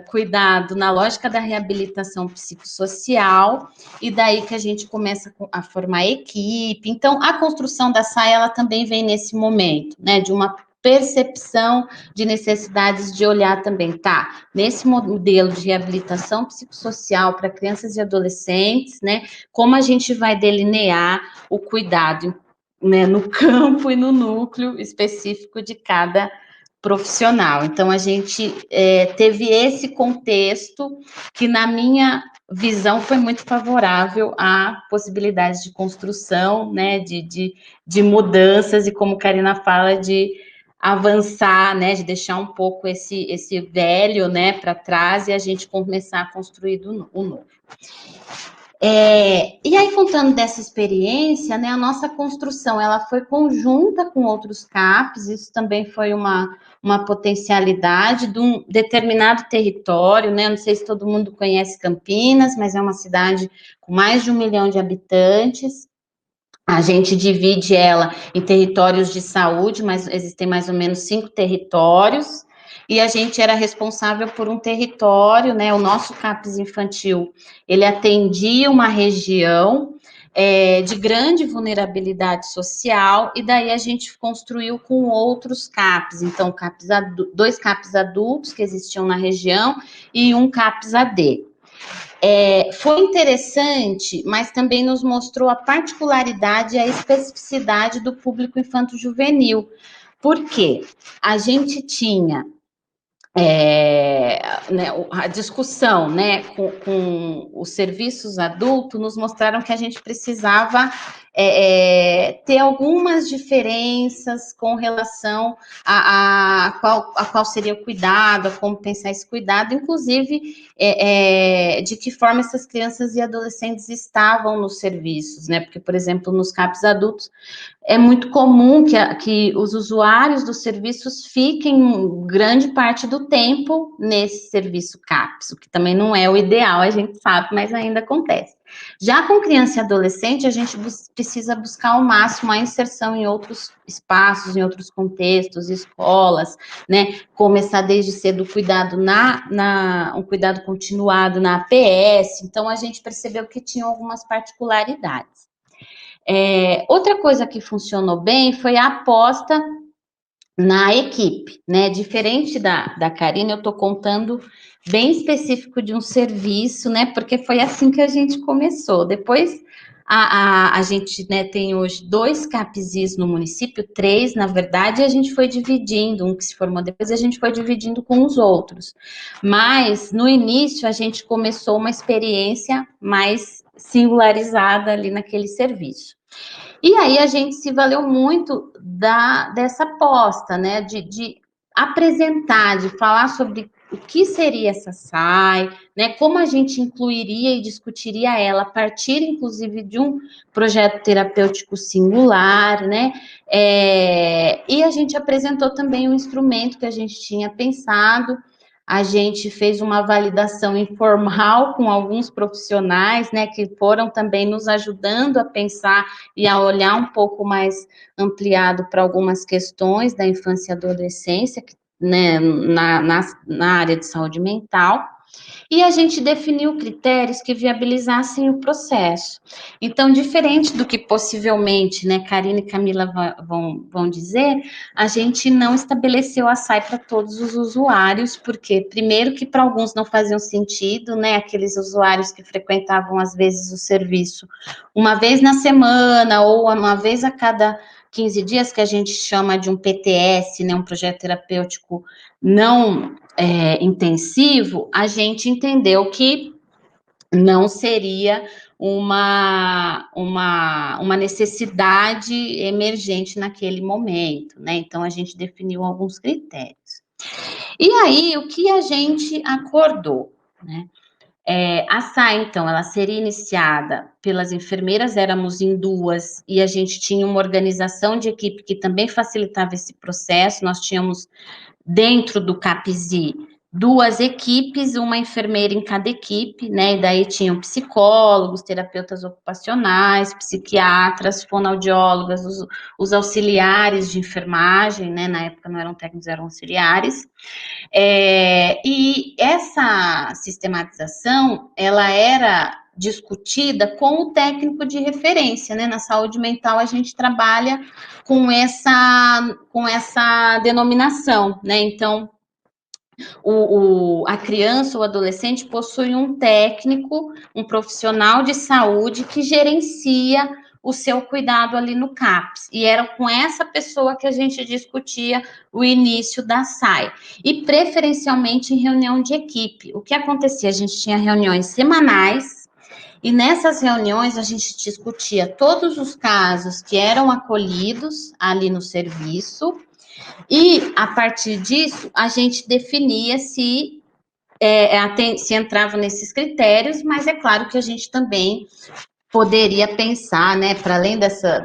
cuidado na lógica da reabilitação psicossocial, e daí que a gente começa a formar equipe. Então, a construção da SAI, ela também vem nesse momento, né, de uma percepção de necessidades de olhar também, tá? Nesse modelo de reabilitação psicossocial para crianças e adolescentes, né? Como a gente vai delinear o cuidado, né, no campo e no núcleo específico de cada profissional. Então, a gente teve esse contexto que, na minha visão, foi muito favorável a possibilidades de construção, né, de mudanças, e como Karina fala, de avançar, né, de deixar um pouco esse velho, né, para trás, e a gente começar a construir o novo. E aí, contando dessa experiência, né, a nossa construção, ela foi conjunta com outros CAPs, isso também foi uma potencialidade de um determinado território, né, não sei se todo mundo conhece Campinas, mas é uma cidade com mais de 1 milhão de habitantes. A gente divide ela em territórios de saúde, mas existem mais ou menos 5 territórios, e a gente era responsável por um território, né, o nosso CAPS infantil, ele atendia uma região de grande vulnerabilidade social, e daí a gente construiu com outros CAPs, então 2 CAPs adultos que existiam na região, e um CAPs AD. Foi interessante, mas também nos mostrou a particularidade e a especificidade do público infanto-juvenil. Por quê? A gente tinha né, a discussão, né, com os serviços adultos, nos mostraram que a gente precisava ter algumas diferenças com relação a qual seria o cuidado, a como pensar esse cuidado, inclusive de que forma essas crianças e adolescentes estavam nos serviços, né? Porque, por exemplo, nos CAPs adultos, é muito comum que os usuários dos serviços fiquem grande parte do tempo nesse serviço CAPS, o que também não é o ideal, a gente sabe, mas ainda acontece. Já com criança e adolescente, a gente precisa buscar ao máximo a inserção em outros espaços, em outros contextos, escolas, né? Começar desde cedo o cuidado um cuidado continuado na APS. Então, a gente percebeu que tinha algumas particularidades. Outra coisa que funcionou bem foi a aposta na equipe, né? Diferente da Karina, eu estou contando bem específico de um serviço, né? Porque foi assim que a gente começou. Depois, a gente, né, tem hoje 2 CAPSIs no município, 3, na verdade, e a gente foi dividindo, um que se formou depois, a gente foi dividindo com os outros. Mas, no início, a gente começou uma experiência mais singularizada ali naquele serviço. E aí a gente se valeu muito dessa aposta, né, de apresentar, de falar sobre o que seria essa SAI, né, como a gente incluiria e discutiria ela a partir, inclusive, de um projeto terapêutico singular, né, e a gente apresentou também um instrumento que a gente tinha pensado. A gente fez uma validação informal com alguns profissionais, né, que foram também nos ajudando a pensar e a olhar um pouco mais ampliado para algumas questões da infância e adolescência, né, na área de saúde mental. E a gente definiu critérios que viabilizassem o processo. Então, diferente do que possivelmente, né, Karina e Camila vão dizer, a gente não estabeleceu a SAI para todos os usuários, porque, primeiro, que para alguns não faziam sentido, né, aqueles usuários que frequentavam, às vezes, o serviço uma vez na semana ou uma vez a cada 15 dias, que a gente chama de um PTS, né, um projeto terapêutico não intensivo, a gente entendeu que não seria uma necessidade emergente naquele momento, né? Então, a gente definiu alguns critérios. E aí, o que a gente acordou, né? A SAI, então, ela seria iniciada pelas enfermeiras, éramos em 2, e a gente tinha uma organização de equipe que também facilitava esse processo. Nós tínhamos dentro do CAPSI 2 equipes, uma enfermeira em cada equipe, né? E daí tinham psicólogos, terapeutas ocupacionais, psiquiatras, fonoaudiólogas, os auxiliares de enfermagem, né? Na época não eram técnicos, eram auxiliares. E essa sistematização, ela era discutida com o técnico de referência, né? Na saúde mental, a gente trabalha com essa denominação, né? Então, a criança ou adolescente possui um técnico, um profissional de saúde que gerencia o seu cuidado ali no CAPS. E era com essa pessoa que a gente discutia o início da SAI. E preferencialmente em reunião de equipe. O que acontecia? A gente tinha reuniões semanais, e nessas reuniões a gente discutia todos os casos que eram acolhidos ali no serviço, e a partir disso a gente definia se entrava nesses critérios, mas é claro que a gente também poderia pensar, né, para além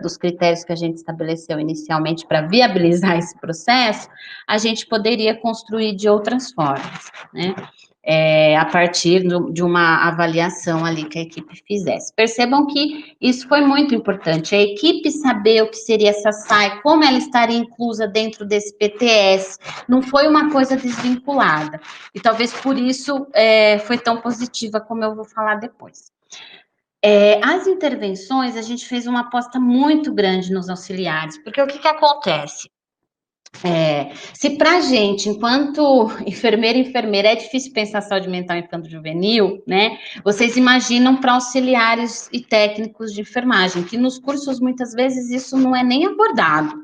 dos critérios que a gente estabeleceu inicialmente para viabilizar esse processo, a gente poderia construir de outras formas, né? A partir de uma avaliação ali que a equipe fizesse. Percebam que isso foi muito importante, a equipe saber o que seria essa SAI, como ela estaria inclusa dentro desse PTS, não foi uma coisa desvinculada, e talvez por isso foi tão positiva, como eu vou falar depois. As intervenções, a gente fez uma aposta muito grande nos auxiliares, porque o que acontece? Se para a gente, enquanto enfermeira, é difícil pensar saúde mental infanto-juvenil, né? Vocês imaginam para auxiliares e técnicos de enfermagem, que nos cursos, muitas vezes, isso não é nem abordado.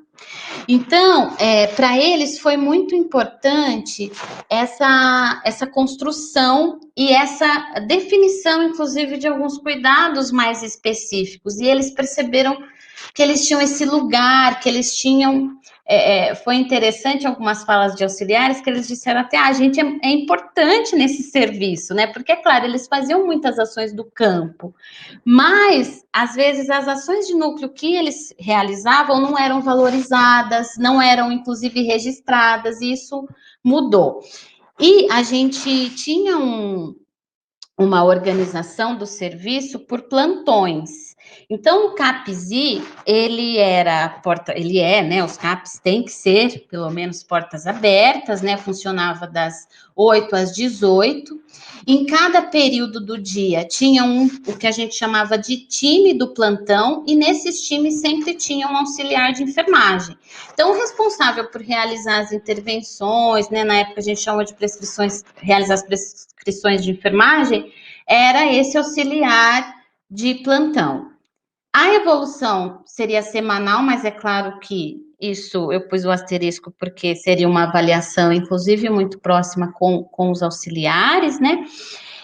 Então, para eles foi muito importante essa construção e essa definição, inclusive, de alguns cuidados mais específicos. E eles perceberam que eles tinham esse lugar, que eles tinham... foi interessante algumas falas de auxiliares que eles disseram até, a gente é importante nesse serviço, né? Porque, é claro, eles faziam muitas ações do campo, mas, às vezes, as ações de núcleo que eles realizavam não eram valorizadas, não eram, inclusive, registradas, e isso mudou. E a gente tinha uma organização do serviço por plantões. Então, o CAPSI, ele é, né, os CAPs têm que ser, pelo menos, portas abertas, né, funcionava das 8 às 18, em cada período do dia tinha o que a gente chamava de time do plantão, e nesses times sempre tinha um auxiliar de enfermagem. Então, o responsável por realizar as intervenções, né, na época a gente chama de prescrições, realizar as prescrições de enfermagem, era esse auxiliar de plantão. A evolução seria semanal, mas é claro que isso eu pus o asterisco porque seria uma avaliação, inclusive, muito próxima com os auxiliares, né?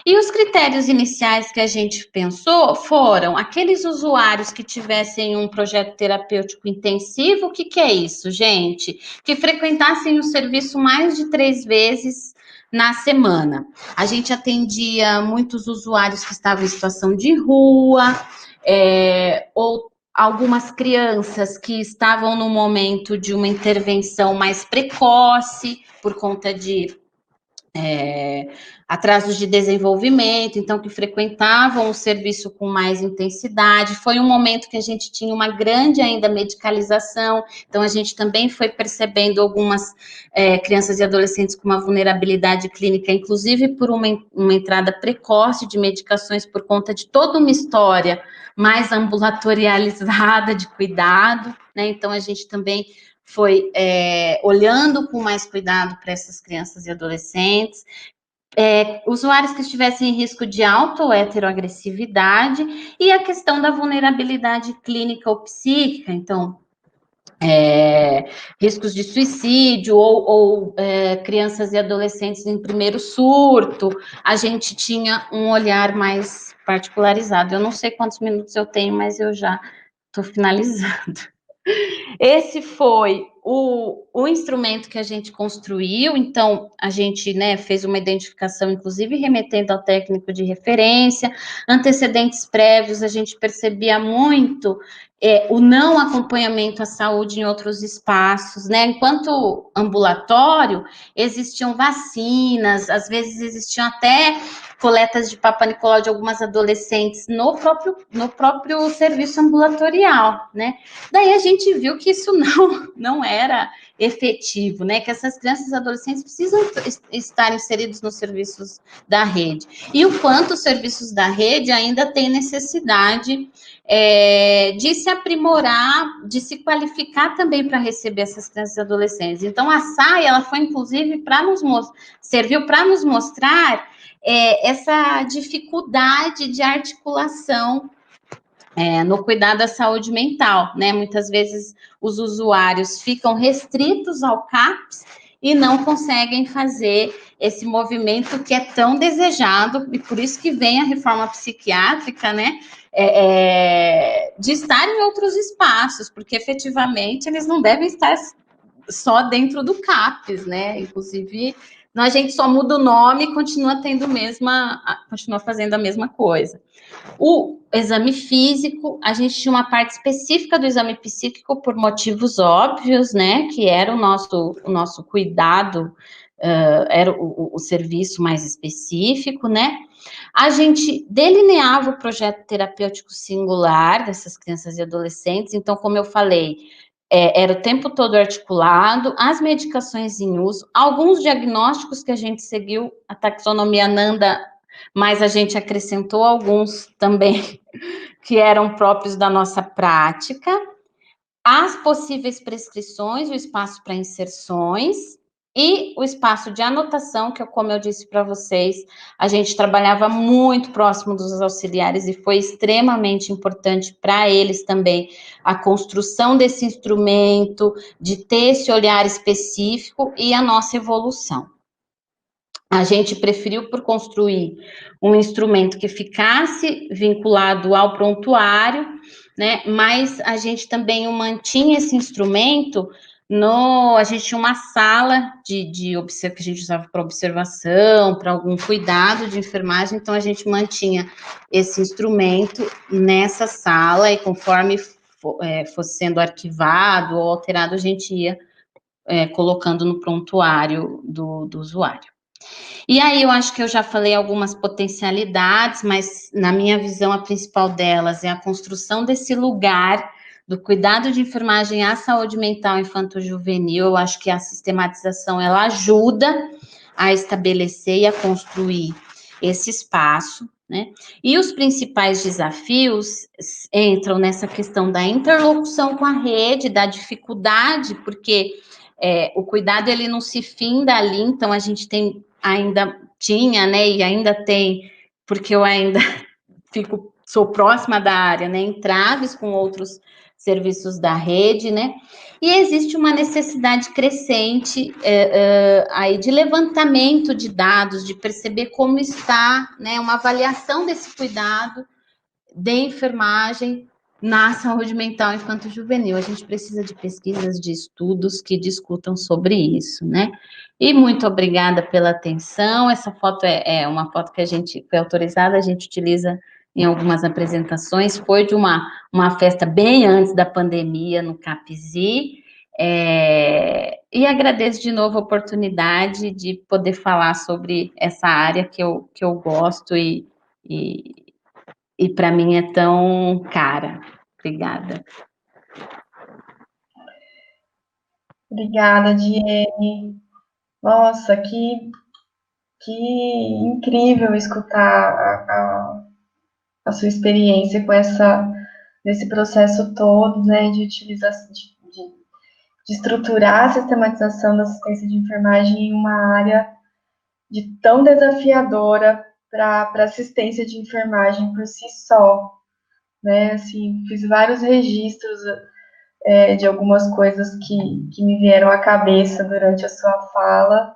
E os critérios iniciais que a gente pensou foram aqueles usuários que tivessem um projeto terapêutico intensivo. O que é isso, gente? Que frequentassem o serviço mais de 3 vezes na semana. A gente atendia muitos usuários que estavam em situação de rua, ou algumas crianças que estavam no momento de uma intervenção mais precoce, por conta de atrasos de desenvolvimento, então que frequentavam o serviço com mais intensidade. Foi um momento que a gente tinha uma grande ainda medicalização, então a gente também foi percebendo algumas crianças e adolescentes com uma vulnerabilidade clínica, inclusive por uma entrada precoce de medicações por conta de toda uma história mais ambulatorializada de cuidado, né? Então a gente também foi olhando com mais cuidado para essas crianças e adolescentes, usuários que estivessem em risco de auto ou heteroagressividade, e a questão da vulnerabilidade clínica ou psíquica, então, riscos de suicídio ou crianças e adolescentes em primeiro surto, a gente tinha um olhar mais particularizado. Eu não sei quantos minutos eu tenho, mas eu já estou finalizando. Esse foi o instrumento que a gente construiu, então a gente, né, fez uma identificação, inclusive remetendo ao técnico de referência, antecedentes prévios, a gente percebia muito o não acompanhamento à saúde em outros espaços, né, enquanto ambulatório, existiam vacinas, às vezes existiam até coletas de Papa Nicolau de algumas adolescentes no próprio serviço ambulatorial, né. Daí a gente viu que isso não era efetivo, né? Que essas crianças e adolescentes precisam estar inseridos nos serviços da rede. E o quanto os serviços da rede ainda têm necessidade de se aprimorar, de se qualificar também para receber essas crianças e adolescentes. Então, a SAI, ela foi, inclusive, serviu para nos mostrar essa dificuldade de articulação no cuidado da saúde mental, né? Muitas vezes os usuários ficam restritos ao CAPS e não conseguem fazer esse movimento que é tão desejado, e por isso que vem a reforma psiquiátrica, né? De estar em outros espaços, porque efetivamente eles não devem estar só dentro do CAPS, né? Inclusive, a gente só muda o nome e continua fazendo a mesma coisa. O exame físico, a gente tinha uma parte específica do exame psíquico por motivos óbvios, né, que era o nosso cuidado, era o serviço mais específico, né. A gente delineava o projeto terapêutico singular dessas crianças e adolescentes, então, como eu falei, era o tempo todo articulado, as medicações em uso, alguns diagnósticos que a gente seguiu, a taxonomia Nanda, mas a gente acrescentou alguns também que eram próprios da nossa prática, as possíveis prescrições, o espaço para inserções e o espaço de anotação, que, como eu disse para vocês, a gente trabalhava muito próximo dos auxiliares e foi extremamente importante para eles também a construção desse instrumento, de ter esse olhar específico e a nossa evolução. A gente preferiu por construir um instrumento que ficasse vinculado ao prontuário, né? Mas a gente também mantinha esse instrumento a gente tinha uma sala que a gente usava para observação, para algum cuidado de enfermagem, então a gente mantinha esse instrumento nessa sala e conforme fosse sendo arquivado ou alterado, a gente ia colocando no prontuário do usuário. E aí eu acho que eu já falei algumas potencialidades, mas na minha visão a principal delas é a construção desse lugar do cuidado de enfermagem à saúde mental infanto-juvenil. Eu acho que a sistematização ela ajuda a estabelecer e a construir esse espaço, né? E os principais desafios entram nessa questão da interlocução com a rede, da dificuldade, porque o cuidado ele não se finda ali, então a gente ainda tinha, né, e ainda tem, porque eu ainda sou próxima da área, né, entraves com outros serviços da rede, né, e existe uma necessidade crescente aí de levantamento de dados, de perceber como está, né, uma avaliação desse cuidado de enfermagem na saúde mental infanto-juvenil. A gente precisa de pesquisas, de estudos que discutam sobre isso, né? E muito obrigada pela atenção. Essa foto é uma foto que a gente foi autorizada, a gente utiliza em algumas apresentações, foi de uma festa bem antes da pandemia no CAPSI, e agradeço de novo a oportunidade de poder falar sobre essa área que eu gosto e para mim é tão cara. Obrigada. Obrigada, Diene. Nossa, que incrível escutar a sua experiência com nesse processo todo, né, de utilização, de estruturar a sistematização da assistência de enfermagem em uma área de tão desafiadora para assistência de enfermagem por si só, né, assim, fiz vários registros de algumas coisas que me vieram à cabeça durante a sua fala,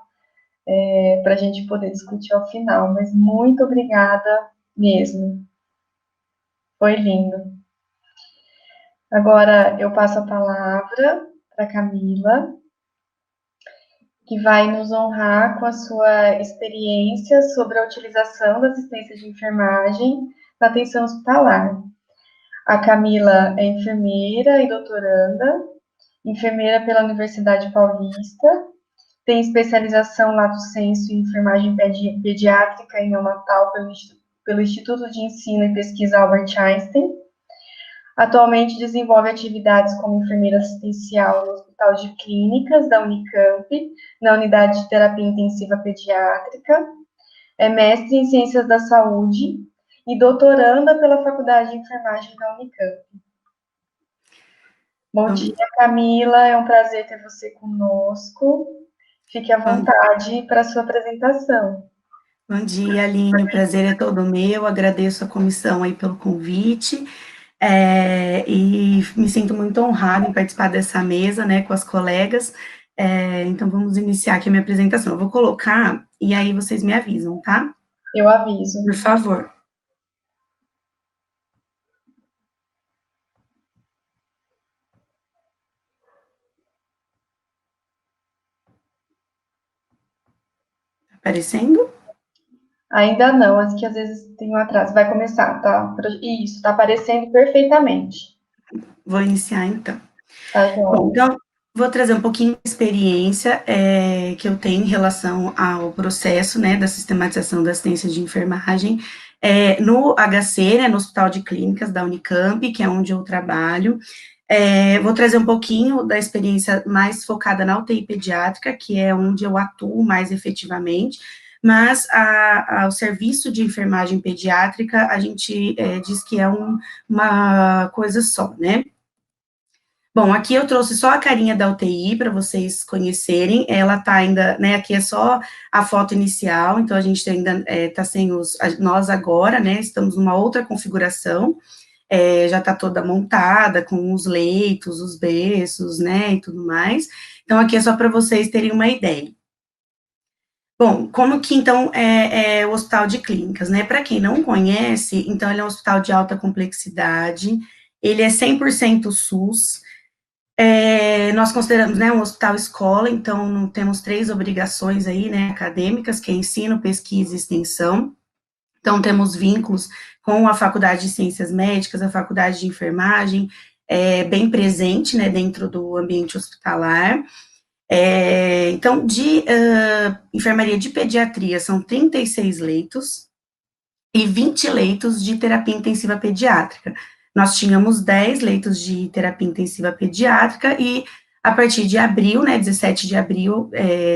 para a gente poder discutir ao final, mas muito obrigada mesmo, foi lindo. Agora eu passo a palavra para a Camila, que vai nos honrar com a sua experiência sobre a utilização da assistência de enfermagem na atenção hospitalar. A Camila é enfermeira e doutoranda, enfermeira pela Universidade Paulista, tem especialização lato sensu em enfermagem pediátrica e neonatal pelo Instituto de Ensino e Pesquisa Albert Einstein. Atualmente desenvolve atividades como enfermeira assistencial no Hospital de Clínicas da Unicamp, na Unidade de Terapia Intensiva Pediátrica, é mestre em Ciências da Saúde e doutoranda pela Faculdade de Enfermagem da Unicamp. Bom dia, Camila, é um prazer ter você conosco. Fique à vontade para a sua apresentação. Bom dia, Aline, o prazer é todo meu, agradeço a comissão aí pelo convite, e me sinto muito honrada em participar dessa mesa, né, com as colegas, então vamos iniciar aqui a minha apresentação. Eu vou colocar, e aí vocês me avisam, tá? Eu aviso. Por favor. Aparecendo? Ainda não, acho que às vezes tem um atraso. Vai começar, tá? Isso, está aparecendo perfeitamente. Vou iniciar, então. Tá, bom, então, vou trazer um pouquinho de experiência que eu tenho em relação ao processo, né, da sistematização da assistência de enfermagem no HC, né, no Hospital de Clínicas da Unicamp, que é onde eu trabalho. Vou trazer um pouquinho da experiência mais focada na UTI pediátrica, que é onde eu atuo mais efetivamente, mas o serviço de enfermagem pediátrica, a gente diz que é uma coisa só, né? Bom, aqui eu trouxe só a carinha da UTI para vocês conhecerem, ela tá ainda, né, aqui é só a foto inicial, então a gente ainda tá sem nós agora, né, estamos numa outra configuração, já tá toda montada, com os leitos, os berços, né, e tudo mais, então aqui é só para vocês terem uma ideia. Bom, como que, então, é o Hospital de Clínicas, né, para quem não conhece, então ele é um hospital de alta complexidade, ele é 100% SUS, nós consideramos, né, um hospital escola, então temos 3 obrigações aí, né, acadêmicas, que é ensino, pesquisa e extensão, então temos vínculos com a Faculdade de Ciências Médicas, a Faculdade de Enfermagem, bem presente, né, dentro do ambiente hospitalar, Então, de enfermaria de pediatria, são 36 leitos e 20 leitos de terapia intensiva pediátrica. Nós tínhamos 10 leitos de terapia intensiva pediátrica e, a partir de abril, né, 17 de abril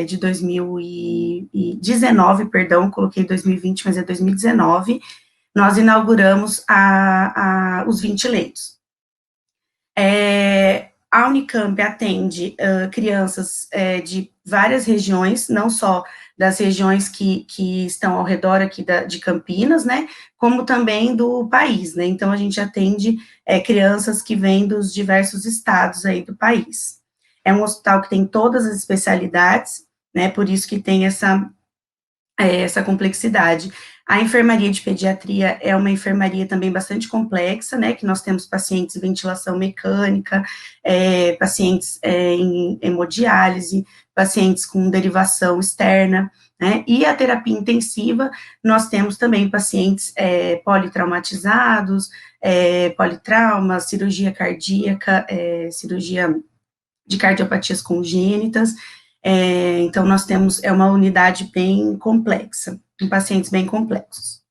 de 2019, perdão, coloquei 2020, mas é 2019, nós inauguramos os 20 leitos. A Unicamp atende crianças de várias regiões, não só das regiões que estão ao redor aqui de Campinas, né, como também do país, né, então a gente atende crianças que vêm dos diversos estados aí do país. É um hospital que tem todas as especialidades, né, por isso que tem essa complexidade. A enfermaria de pediatria é uma enfermaria também bastante complexa, né, que nós temos pacientes em ventilação mecânica, pacientes em hemodiálise, pacientes com derivação externa, né, e a terapia intensiva, nós temos também pacientes politraumatizados, politrauma, cirurgia cardíaca, cirurgia de cardiopatias congênitas, então nós temos, uma unidade bem complexa, com pacientes bem complexos.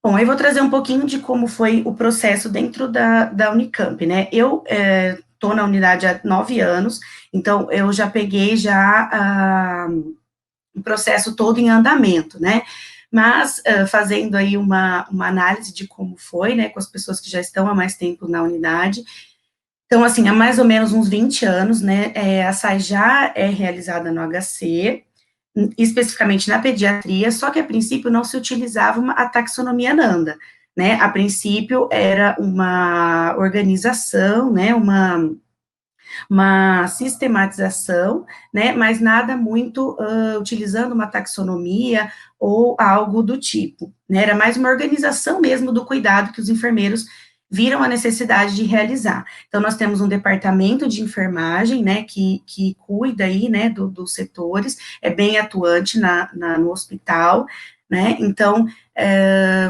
Bom, aí vou trazer um pouquinho de como foi o processo dentro da Unicamp, né, eu estou na unidade há 9 anos, então eu já peguei o processo todo em andamento, né, mas fazendo aí uma análise de como foi, né, com as pessoas que já estão há mais tempo na unidade. Então, assim, há mais ou menos uns 20 anos, né, a SAI já é realizada no HC, especificamente na pediatria, só que a princípio não se utilizava a taxonomia Nanda, né, a princípio era uma organização, né, uma sistematização, né, mas nada muito utilizando uma taxonomia ou algo do tipo, né, era mais uma organização mesmo do cuidado que os enfermeiros viram a necessidade de realizar. Então, nós temos um departamento de enfermagem, né, que cuida aí, né, dos setores, é bem atuante no hospital, né, então,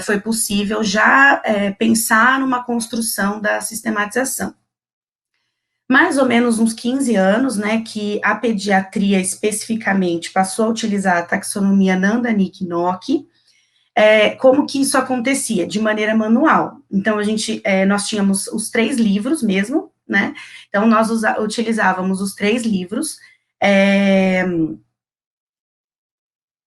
foi possível já pensar numa construção da sistematização. Mais ou menos uns 15 anos, né, que a pediatria especificamente passou a utilizar a taxonomia Nanda-Nick-Nock. Como que isso acontecia? De maneira manual. Então, nós tínhamos os 3 livros mesmo, né, então nós utilizávamos os 3 livros,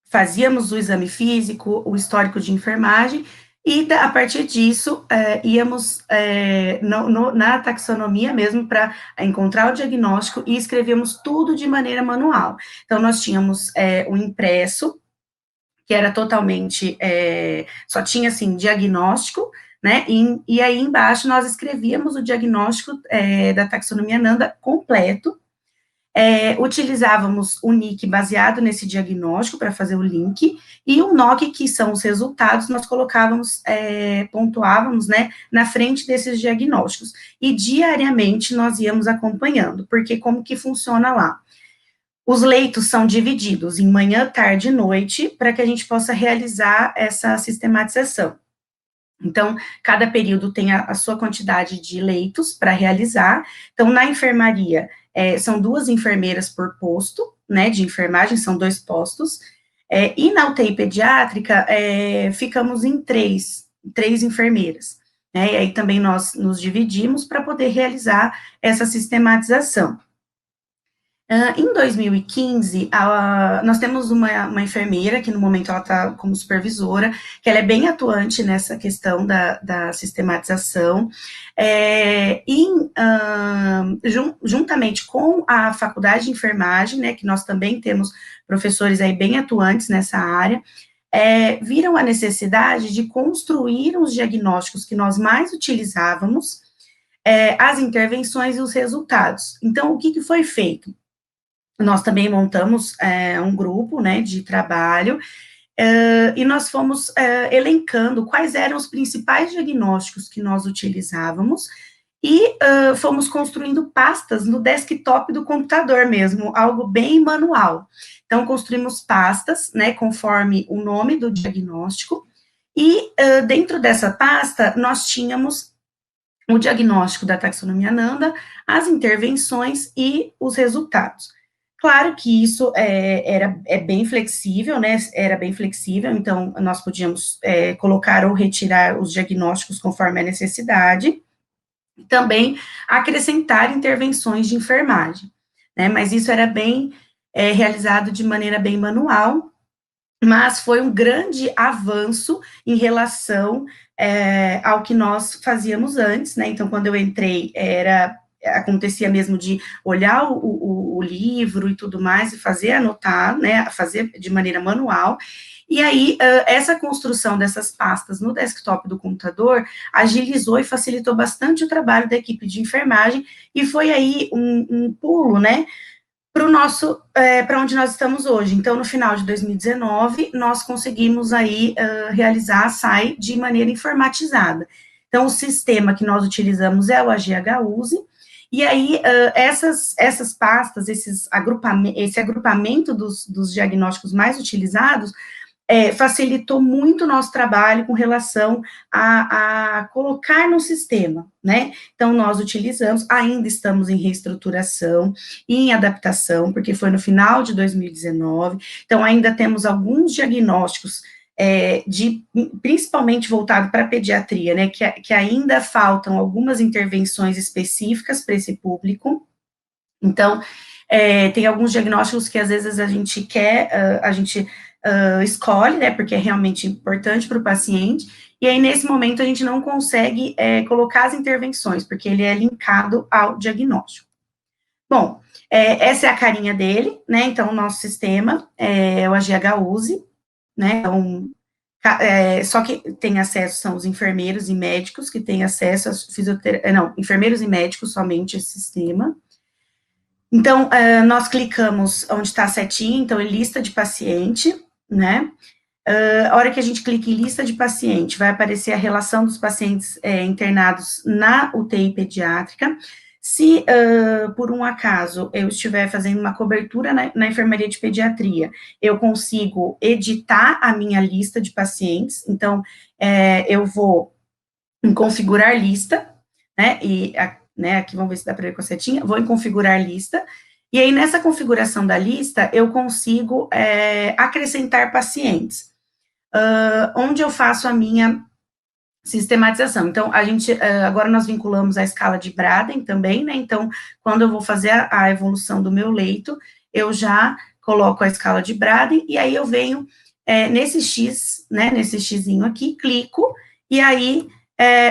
fazíamos o exame físico, o histórico de enfermagem, e a partir disso, íamos na taxonomia mesmo para encontrar o diagnóstico e escrevíamos tudo de maneira manual. Então, nós tínhamos o impresso, que era totalmente, só tinha, assim, diagnóstico, né, e aí embaixo nós escrevíamos o diagnóstico da taxonomia Nanda completo, utilizávamos o NIC baseado nesse diagnóstico para fazer o link, e o NOC, que são os resultados, nós colocávamos, pontuávamos, né, na frente desses diagnósticos, e diariamente nós íamos acompanhando, porque como que funciona lá? Os leitos são divididos em manhã, tarde e noite, para que a gente possa realizar essa sistematização. Então, cada período tem a sua quantidade de leitos para realizar. Então, na enfermaria, são 2 enfermeiras por posto, né, de enfermagem, são 2 postos, e na UTI pediátrica, ficamos em 3 enfermeiras, né, e aí também nós nos dividimos para poder realizar essa sistematização. Em 2015, nós temos uma enfermeira, que no momento ela está como supervisora, que ela é bem atuante nessa questão da sistematização, juntamente com a faculdade de enfermagem, né, que nós também temos professores aí bem atuantes nessa área, viram a necessidade de construir os diagnósticos que nós mais utilizávamos, as intervenções e os resultados. Então, o que foi feito? Nós também montamos um grupo, né, de trabalho, e nós fomos elencando quais eram os principais diagnósticos que nós utilizávamos, e fomos construindo pastas no desktop do computador mesmo, algo bem manual. Então, construímos pastas, né, conforme o nome do diagnóstico, e dentro dessa pasta, nós tínhamos o diagnóstico da taxonomia Nanda, as intervenções e os resultados. Claro que isso é bem flexível, né? Era bem flexível, então nós podíamos colocar ou retirar os diagnósticos conforme a necessidade, e também acrescentar intervenções de enfermagem, né? Mas isso era bem realizado de maneira bem manual, mas foi um grande avanço em relação ao que nós fazíamos antes, né? Então, quando eu entrei, acontecia mesmo de olhar o livro e tudo mais, e fazer anotar, né? Fazer de maneira manual. E aí, essa construção dessas pastas no desktop do computador agilizou e facilitou bastante o trabalho da equipe de enfermagem, e foi aí um pulo, né? Para onde nós estamos hoje. Então, no final de 2019, nós conseguimos aí realizar a SAI de maneira informatizada. Então, o sistema que nós utilizamos é o AGHUSE, e aí essas pastas, esse agrupamento dos diagnósticos mais utilizados, facilitou muito o nosso trabalho com relação a colocar no sistema, né? Então, nós utilizamos, ainda estamos em reestruturação e em adaptação, porque foi no final de 2019, então ainda temos alguns diagnósticos, principalmente voltado para a pediatria, né, que ainda faltam algumas intervenções específicas para esse público. Então, tem alguns diagnósticos que às vezes a gente escolhe, né, porque é realmente importante para o paciente, e aí nesse momento a gente não consegue colocar as intervenções, porque ele é linkado ao diagnóstico. Bom, essa é a carinha dele, né, então o nosso sistema é o AGHUSE, né, então, só que tem acesso, são os enfermeiros e médicos que têm acesso a enfermeiros e médicos somente esse sistema. Então, nós clicamos onde está a setinha, então, em lista de paciente, né? A hora que a gente clica em lista de paciente, vai aparecer a relação dos pacientes internados na UTI pediátrica. Se, por um acaso, eu estiver fazendo uma cobertura na enfermaria de pediatria, eu consigo editar a minha lista de pacientes, então, eu vou em configurar lista, né, aqui vamos ver se dá para ver com a setinha, vou em configurar lista, e aí nessa configuração da lista, eu consigo acrescentar pacientes, onde eu faço a minha sistematização. Então, agora nós vinculamos a escala de Braden também, né, então, quando eu vou fazer a evolução do meu leito, eu já coloco a escala de Braden, e aí eu venho nesse X, né, nesse Xzinho aqui, clico, e aí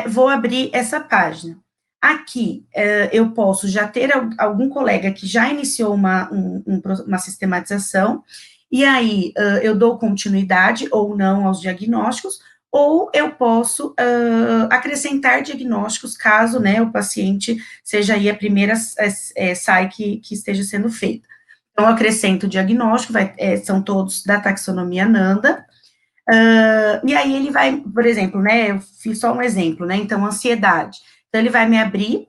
vou abrir essa página. Aqui, eu posso já ter algum colega que já iniciou uma sistematização, e aí eu dou continuidade ou não aos diagnósticos, ou eu posso acrescentar diagnósticos, caso, né, o paciente seja aí a primeira SAI que esteja sendo feita. Então, eu acrescento o diagnóstico, são todos da taxonomia NANDA, e aí ele vai, por exemplo, né, eu fiz só um exemplo, né, então, ansiedade. Então, ele vai me abrir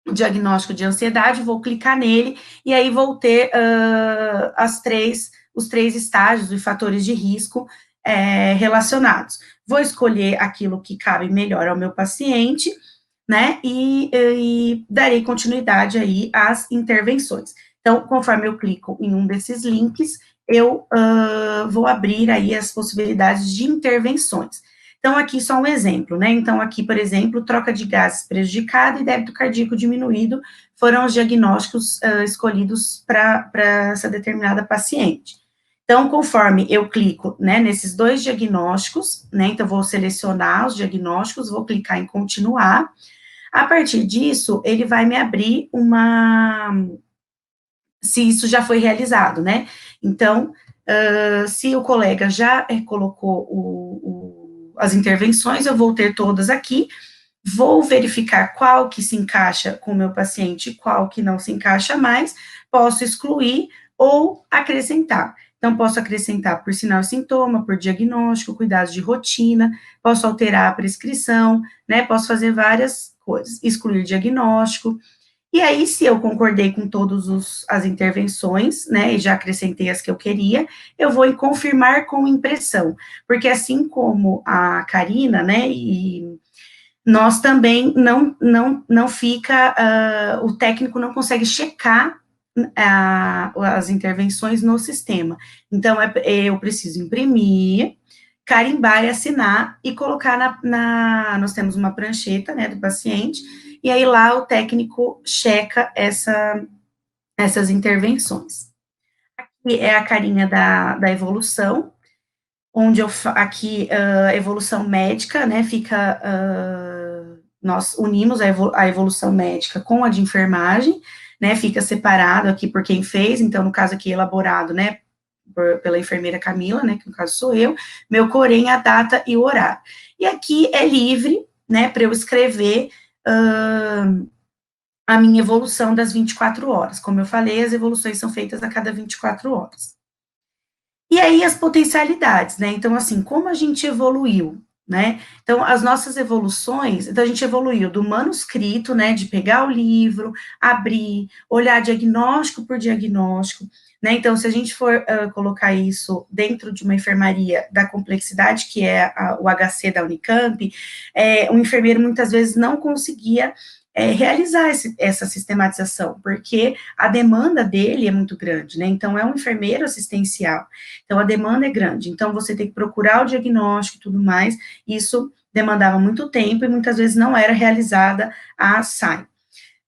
o diagnóstico de ansiedade, vou clicar nele, e aí vou ter os três estágios e fatores de risco relacionados. Vou escolher aquilo que cabe melhor ao meu paciente, né, e darei continuidade aí às intervenções. Então, conforme eu clico em um desses links, eu vou abrir aí as possibilidades de intervenções. Então, aqui só um exemplo, né? Então, aqui, por exemplo, troca de gases prejudicado e débito cardíaco diminuído foram os diagnósticos escolhidos para essa determinada paciente. Então, conforme eu clico, né, nesses dois diagnósticos, né, então vou selecionar os diagnósticos, vou clicar em continuar. A partir disso, ele vai me abrir se isso já foi realizado, né? Então, se o colega já colocou as intervenções, eu vou ter todas aqui, vou verificar qual que se encaixa com o meu paciente, qual que não se encaixa mais, posso excluir ou acrescentar. Então, posso acrescentar por sinal e sintoma, por diagnóstico, cuidados de rotina, posso alterar a prescrição, né, posso fazer várias coisas, excluir diagnóstico. E aí, se eu concordei com todas as intervenções, né, e já acrescentei as que eu queria, eu vou em confirmar com impressão, porque assim como a Karina, né, e nós também não fica, o técnico não consegue checar as intervenções no sistema. Então, eu preciso imprimir, carimbar e assinar e colocar nós temos uma prancheta, né, do paciente, e aí lá o técnico checa essas intervenções. Aqui é a carinha da evolução, onde aqui, evolução médica, né, fica, nós unimos a evolução médica com a de enfermagem, né, fica separado aqui por quem fez, então, no caso aqui, elaborado, né, pela enfermeira Camila, né, que no caso sou eu, meu corém, a data e o horário. E aqui é livre, né, para eu escrever a minha evolução das 24 horas. Como eu falei, as evoluções são feitas a cada 24 horas. E aí as potencialidades, né? Então, assim, como a gente evoluiu, né? Então, as nossas evoluções, então a gente evoluiu do manuscrito, né, de pegar o livro, abrir, olhar diagnóstico por diagnóstico, né? Então, se a gente for colocar isso dentro de uma enfermaria da complexidade que é o HC da Unicamp, o enfermeiro muitas vezes não conseguia realizar essa sistematização, porque a demanda dele é muito grande, né? Então, é um enfermeiro assistencial, então a demanda é grande, então você tem que procurar o diagnóstico e tudo mais, isso demandava muito tempo e muitas vezes não era realizada a SAI.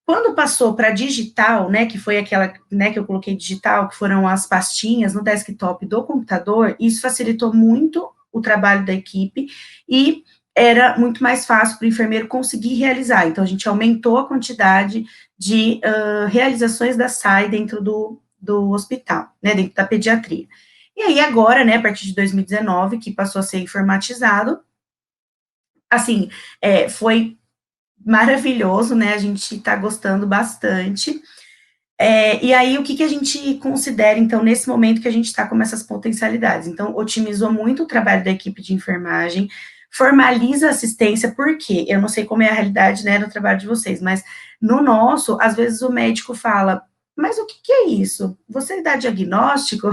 Quando passou para digital, né, que foi aquela, né, que eu coloquei digital, que foram as pastinhas no desktop do computador, isso facilitou muito o trabalho da equipe e era muito mais fácil para o enfermeiro conseguir realizar. Então, a gente aumentou a quantidade de realizações da SAI dentro do hospital, né, dentro da pediatria. E aí, agora, né, a partir de 2019, que passou a ser informatizado, assim, foi maravilhoso, né, a gente está gostando bastante. E aí, o que a gente considera, então, nesse momento que a gente está com essas potencialidades? Então, otimizou muito o trabalho da equipe de enfermagem, formaliza a assistência, porque eu não sei como é a realidade, né, no trabalho de vocês, mas no nosso, às vezes o médico fala, mas o que é isso? Você dá diagnóstico?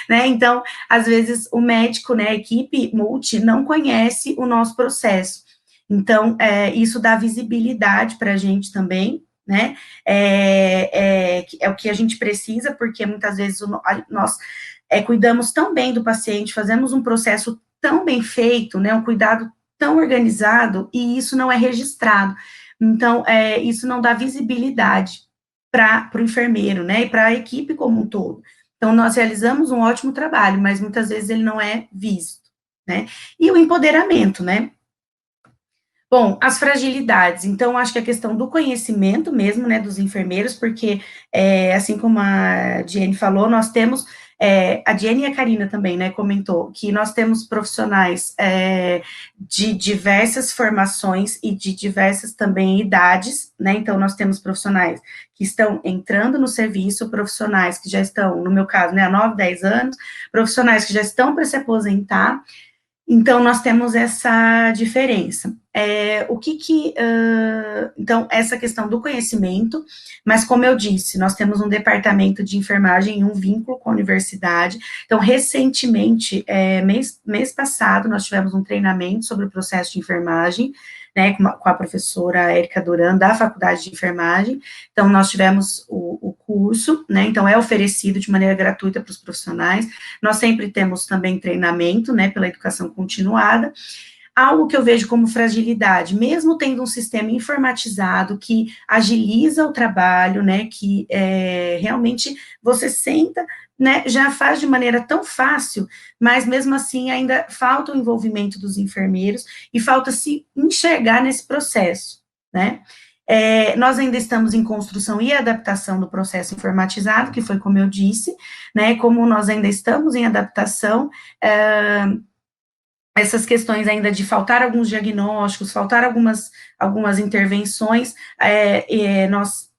Né, então, às vezes o médico, né, a equipe multi não conhece o nosso processo. Então, isso dá visibilidade para a gente também, né, é o que a gente precisa, porque muitas vezes nós cuidamos tão bem do paciente, fazemos um processo tão bem feito, né, um cuidado tão organizado, e isso não é registrado. Então, isso não dá visibilidade para o enfermeiro, né, e para a equipe como um todo. Então, nós realizamos um ótimo trabalho, mas muitas vezes ele não é visto, né. E o empoderamento, né. Bom, as fragilidades, então, acho que a questão do conhecimento mesmo, né, dos enfermeiros, porque, assim como a Diane falou, nós temos, a Diane e a Karina também, né, comentou, que nós temos profissionais de diversas formações e de diversas também idades, né, então nós temos profissionais que estão entrando no serviço, profissionais que já estão, no meu caso, né, há 9, 10 anos, profissionais que já estão para se aposentar. Então, nós temos essa diferença. Então, essa questão do conhecimento, mas como eu disse, nós temos um departamento de enfermagem e um vínculo com a universidade. Então, recentemente, mês passado, nós tivemos um treinamento sobre o processo de enfermagem, né, com a professora Érica Duran, da Faculdade de Enfermagem. Então, nós tivemos o curso, né, então é oferecido de maneira gratuita para os profissionais. Nós sempre temos também treinamento, né, pela educação continuada. Algo que eu vejo como fragilidade, mesmo tendo um sistema informatizado que agiliza o trabalho, né, que realmente você senta, né, já faz de maneira tão fácil, mas mesmo assim ainda falta o envolvimento dos enfermeiros e falta se enxergar nesse processo, né. Nós ainda estamos em construção e adaptação do processo informatizado, que foi como eu disse, né, como nós ainda estamos em adaptação, essas questões ainda de faltar alguns diagnósticos, faltar algumas intervenções, nós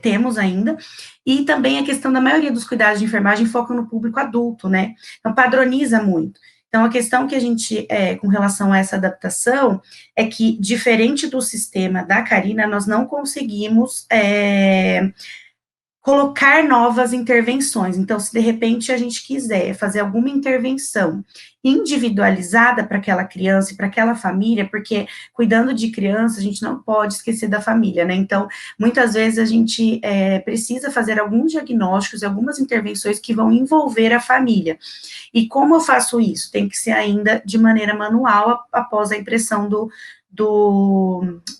temos ainda, e também a questão da maioria dos cuidados de enfermagem foca no público adulto, né, então padroniza muito. Então, a questão que a gente, com relação a essa adaptação, é que, diferente do sistema da Karina, nós não conseguimos colocar novas intervenções. Então, se de repente a gente quiser fazer alguma intervenção individualizada para aquela criança e para aquela família, porque cuidando de criança, a gente não pode esquecer da família, né? Então, muitas vezes a gente precisa fazer alguns diagnósticos e algumas intervenções que vão envolver a família. E como eu faço isso? Tem que ser ainda de maneira manual, após a impressão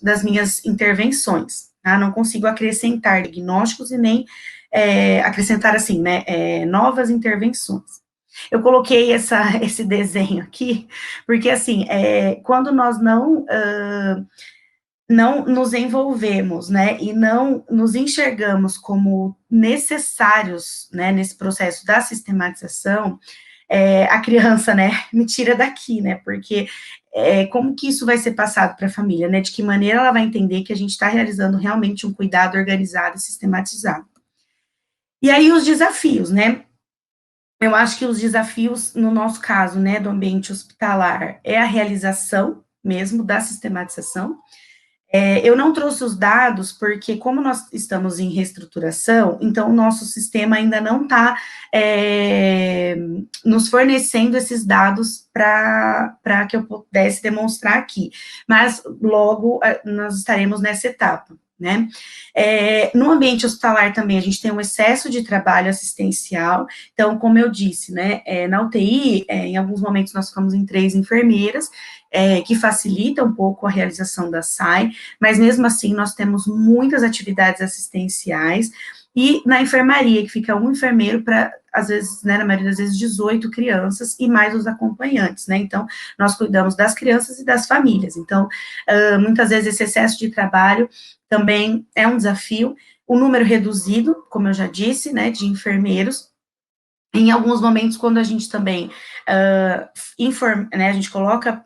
das minhas intervenções. Tá? Não consigo acrescentar diagnósticos e nem acrescentar, assim, né, novas intervenções. Eu coloquei esse desenho aqui, porque, assim, quando nós não nos envolvemos, né, e não nos enxergamos como necessários, né, nesse processo da sistematização, a criança, né, me tira daqui, né, porque como que isso vai ser passado para a família, né, de que maneira ela vai entender que a gente está realizando realmente um cuidado organizado e sistematizado. E aí os desafios, né, eu acho que os desafios, no nosso caso, né, do ambiente hospitalar, é a realização mesmo da sistematização. Eu não trouxe os dados, porque como nós estamos em reestruturação, então o nosso sistema ainda não está nos fornecendo esses dados para que eu pudesse demonstrar aqui. Mas logo nós estaremos nessa etapa, né? No ambiente hospitalar também a gente tem um excesso de trabalho assistencial, então, como eu disse, né, na UTI, em alguns momentos nós ficamos em 3 enfermeiras, que facilita um pouco a realização da SAI, mas mesmo assim nós temos muitas atividades assistenciais, e na enfermaria, que fica um enfermeiro para, às vezes, né, na maioria das vezes, 18 crianças, e mais os acompanhantes, né, então, nós cuidamos das crianças e das famílias, então, muitas vezes esse excesso de trabalho também é um desafio, o número reduzido, como eu já disse, né, de enfermeiros. Em alguns momentos, quando a gente também né, a gente coloca,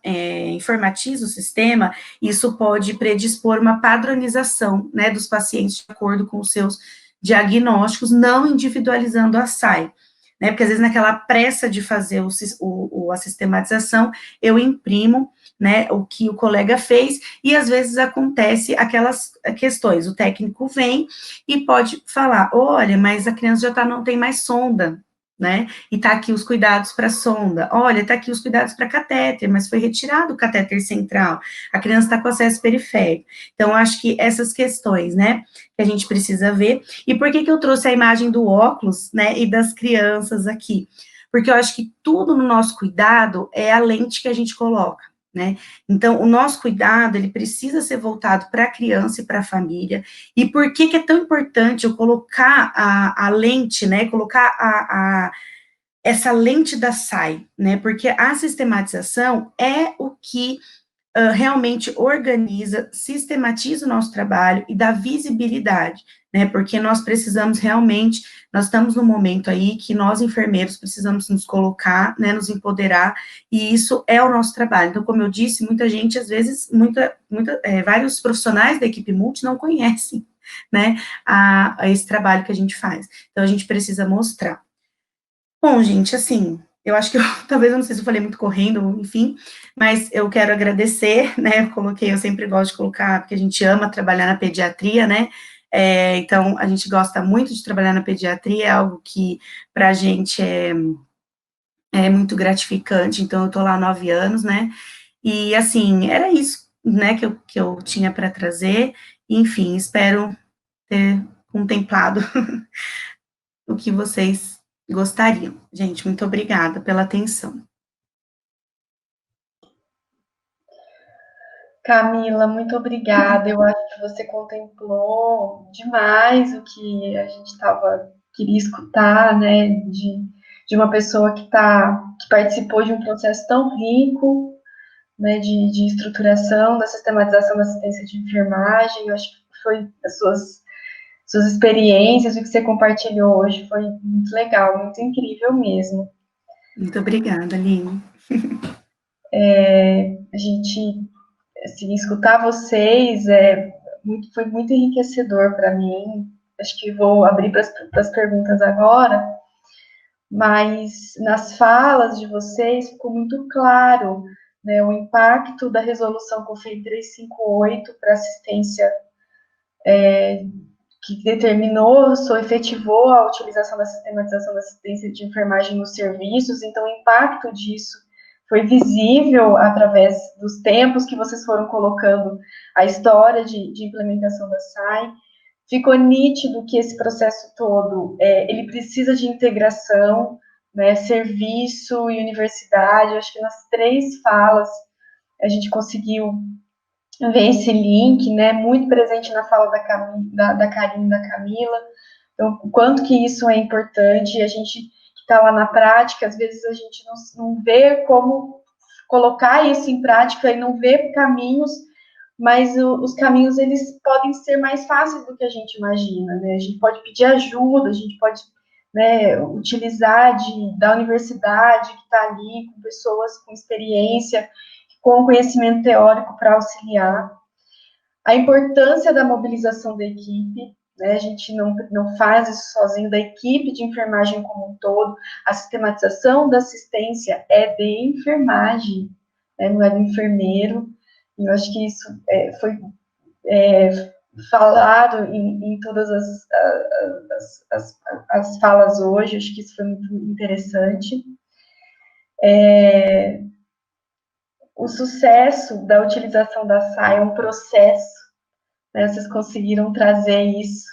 informatiza o sistema, isso pode predispor uma padronização, né, dos pacientes de acordo com os seus diagnósticos, não individualizando a SAI, né, porque às vezes naquela pressa de fazer a sistematização, eu imprimo, né, o que o colega fez, e às vezes acontece aquelas questões, o técnico vem e pode falar, olha, mas a criança já não tem mais sonda, né, e tá aqui os cuidados para sonda, olha, tá aqui os cuidados para catéter, mas foi retirado o catéter central, a criança está com acesso periférico, então, acho que essas questões, né, que a gente precisa ver, e por que eu trouxe a imagem do óculos, né, e das crianças aqui? Porque eu acho que tudo no nosso cuidado é a lente que a gente coloca, né, então, o nosso cuidado, ele precisa ser voltado para a criança e para a família, e por que é tão importante eu colocar a lente, né, colocar essa lente da SAI, né, porque a sistematização é o que realmente organiza, sistematiza o nosso trabalho e dá visibilidade, né, porque nós precisamos realmente, nós estamos num momento aí que nós, enfermeiros, precisamos nos colocar, né, nos empoderar, e isso é o nosso trabalho. Então, como eu disse, muita gente, às vezes, vários profissionais da equipe multi não conhecem, né, a esse trabalho que a gente faz. Então, a gente precisa mostrar. Bom, gente, assim, eu acho que talvez, eu não sei se eu falei muito correndo, enfim, mas eu quero agradecer, né, eu sempre gosto de colocar, porque a gente ama trabalhar na pediatria, né, então, a gente gosta muito de trabalhar na pediatria, é algo que, para a gente, é muito gratificante, então, eu estou lá há 9 anos, né, e, assim, era isso, né, que eu tinha para trazer, enfim, espero ter contemplado o que vocês gostariam. Gente, muito obrigada pela atenção. Camila, muito obrigada. Eu acho que você contemplou demais o que a gente queria escutar, né, de uma pessoa que participou de um processo tão rico, né, de estruturação, da sistematização da assistência de enfermagem. Eu acho que foi as suas experiências, o que você compartilhou hoje foi muito legal, muito incrível mesmo. Muito obrigada, Aline. A gente, assim, escutar vocês foi muito enriquecedor para mim. Acho que vou abrir para as perguntas agora, mas nas falas de vocês ficou muito claro, né, o impacto da resolução COFEI 358 para assistência que determinou, efetivou a utilização da sistematização da assistência de enfermagem nos serviços, então o impacto disso foi visível através dos tempos que vocês foram colocando a história de implementação da SAI. Ficou nítido que esse processo todo, ele precisa de integração, né, serviço e universidade. Acho que nas 3 falas a gente conseguiu ver esse link, né, muito presente na fala da Karine e da Camila. Então, o quanto que isso é importante, e a gente que está lá na prática, às vezes a gente não vê como colocar isso em prática e não vê caminhos, mas os caminhos, eles podem ser mais fáceis do que a gente imagina, né? A gente pode pedir ajuda, a gente pode, né, utilizar da universidade que está ali, com pessoas com experiência, com conhecimento teórico para auxiliar. A importância da mobilização da equipe, né? A gente não faz isso sozinho, da equipe de enfermagem como um todo. A sistematização da assistência é de enfermagem, né? Não é do enfermeiro. E eu acho que isso foi falado em todas as falas hoje. Acho que isso foi muito interessante. O sucesso da utilização da SAI é um processo, né? Vocês conseguiram trazer isso.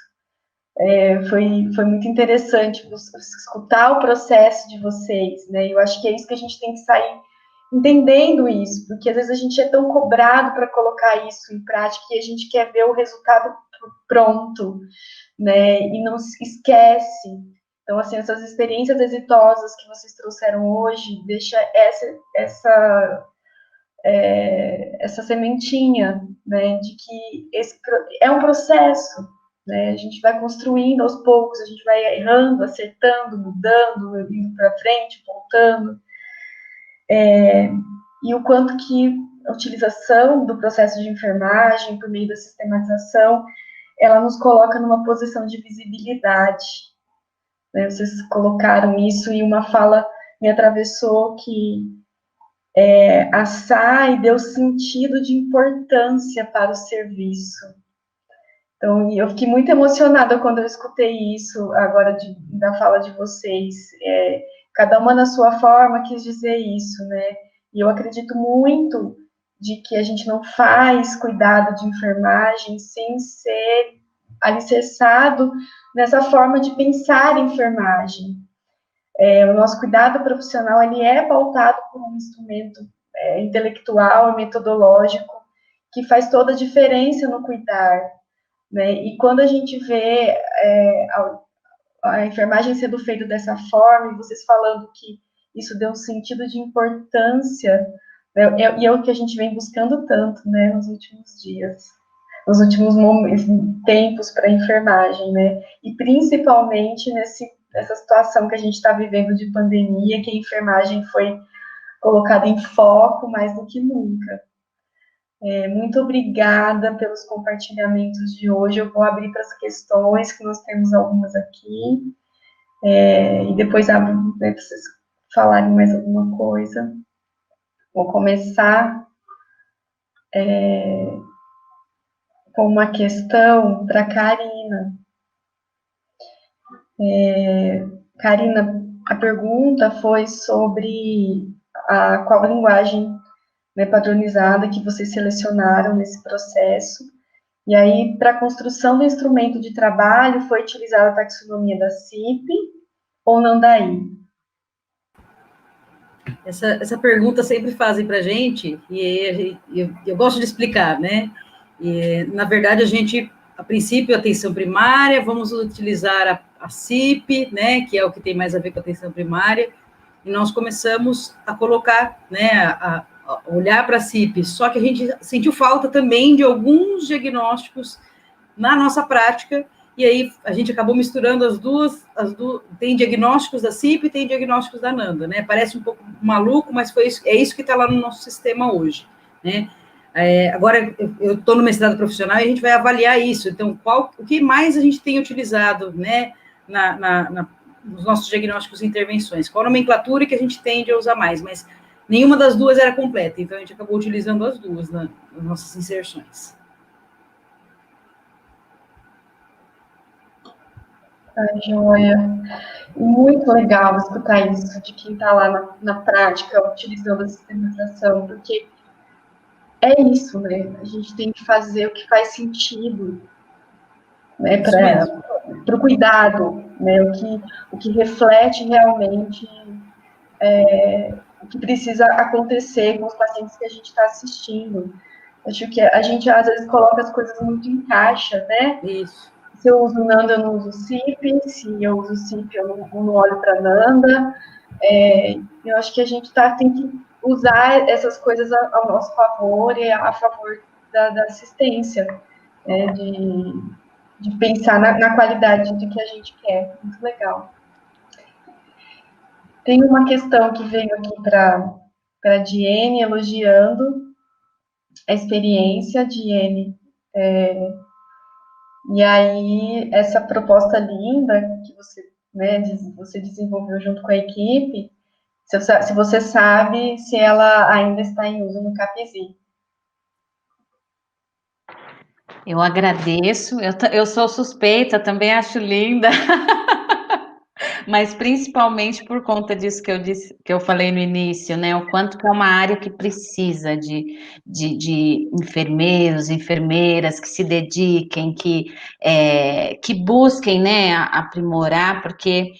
Foi muito interessante escutar o processo de vocês, né? Eu acho que é isso que a gente tem que sair entendendo isso, porque às vezes a gente é tão cobrado para colocar isso em prática e a gente quer ver o resultado pronto, né? E não se esquece. Então, assim, essas experiências exitosas que vocês trouxeram hoje, deixa essa sementinha, né, de que esse é um processo, né? A gente vai construindo aos poucos, a gente vai errando, acertando, mudando, indo para frente, voltando. E o quanto que a utilização do processo de enfermagem por meio da sistematização, ela nos coloca numa posição de visibilidade, né? Vocês colocaram isso e uma fala me atravessou que a SAI deu sentido de importância para o serviço. Então, eu fiquei muito emocionada quando eu escutei isso agora da fala de vocês. Cada uma na sua forma quis dizer isso, né? E eu acredito muito de que a gente não faz cuidado de enfermagem sem ser alicerçado nessa forma de pensar em enfermagem. O nosso cuidado profissional, ele é pautado por um instrumento intelectual e metodológico que faz toda a diferença no cuidar, né? E quando a gente vê a enfermagem sendo feita dessa forma, e vocês falando que isso deu um sentido de importância, né? E é o que a gente vem buscando tanto, né, nos últimos dias, nos últimos tempos para a enfermagem, né? E principalmente nessa situação que a gente está vivendo de pandemia, que a enfermagem foi colocada em foco mais do que nunca. Muito obrigada pelos compartilhamentos de hoje. Eu vou abrir para as questões, que nós temos algumas aqui, e depois abro, né, para vocês falarem mais alguma coisa. Vou começar com uma questão para a Karina. Karina, a pergunta foi sobre qual a linguagem, né, padronizada que vocês selecionaram nesse processo. E aí, para a construção do instrumento de trabalho, foi utilizada a taxonomia da CIP ou Nandaí? Essa pergunta sempre fazem para a gente, e eu gosto de explicar, né? E, na verdade, a princípio, a atenção primária, vamos utilizar a CIP, né, que é o que tem mais a ver com a atenção primária, e nós começamos a colocar, né, a olhar para a CIP, só que a gente sentiu falta também de alguns diagnósticos na nossa prática, e aí a gente acabou misturando as duas, tem diagnósticos da CIP e tem diagnósticos da Nanda, né? Parece um pouco maluco, mas é isso que está lá no nosso sistema hoje, né? Agora, eu estou no mestrado profissional e a gente vai avaliar isso, então, o que mais a gente tem utilizado, né, nos nossos diagnósticos e intervenções, qual a nomenclatura que a gente tende a usar mais, mas nenhuma das duas era completa, então a gente acabou utilizando as duas nas nossas inserções. Ai, joia. Muito legal escutar isso de quem está lá na prática, utilizando a sistematização, porque é isso, né? A gente tem que fazer o que faz sentido, né? Isso mesmo. Para o cuidado, né? O que reflete realmente o que precisa acontecer com os pacientes que a gente está assistindo. Acho que a gente, às vezes, coloca as coisas muito em caixa, né? Isso. Se eu uso Nanda, eu não uso CIP. Se eu uso CIP, eu não olho para Nanda. Eu acho que a gente tem que usar essas coisas ao nosso favor e a favor da assistência, né? De pensar na qualidade de que a gente quer. Muito legal. Tem uma questão que veio aqui para a Diene, elogiando a experiência, Diene. E aí, essa proposta linda que você, né, você desenvolveu junto com a equipe, se você sabe se ela ainda está em uso no CAPESI. Eu agradeço, eu sou suspeita, também acho linda, mas principalmente por conta disso que eu disse, que eu falei no início, né? O quanto que é uma área que precisa de enfermeiros, enfermeiras que se dediquem, que busquem, né, aprimorar, porque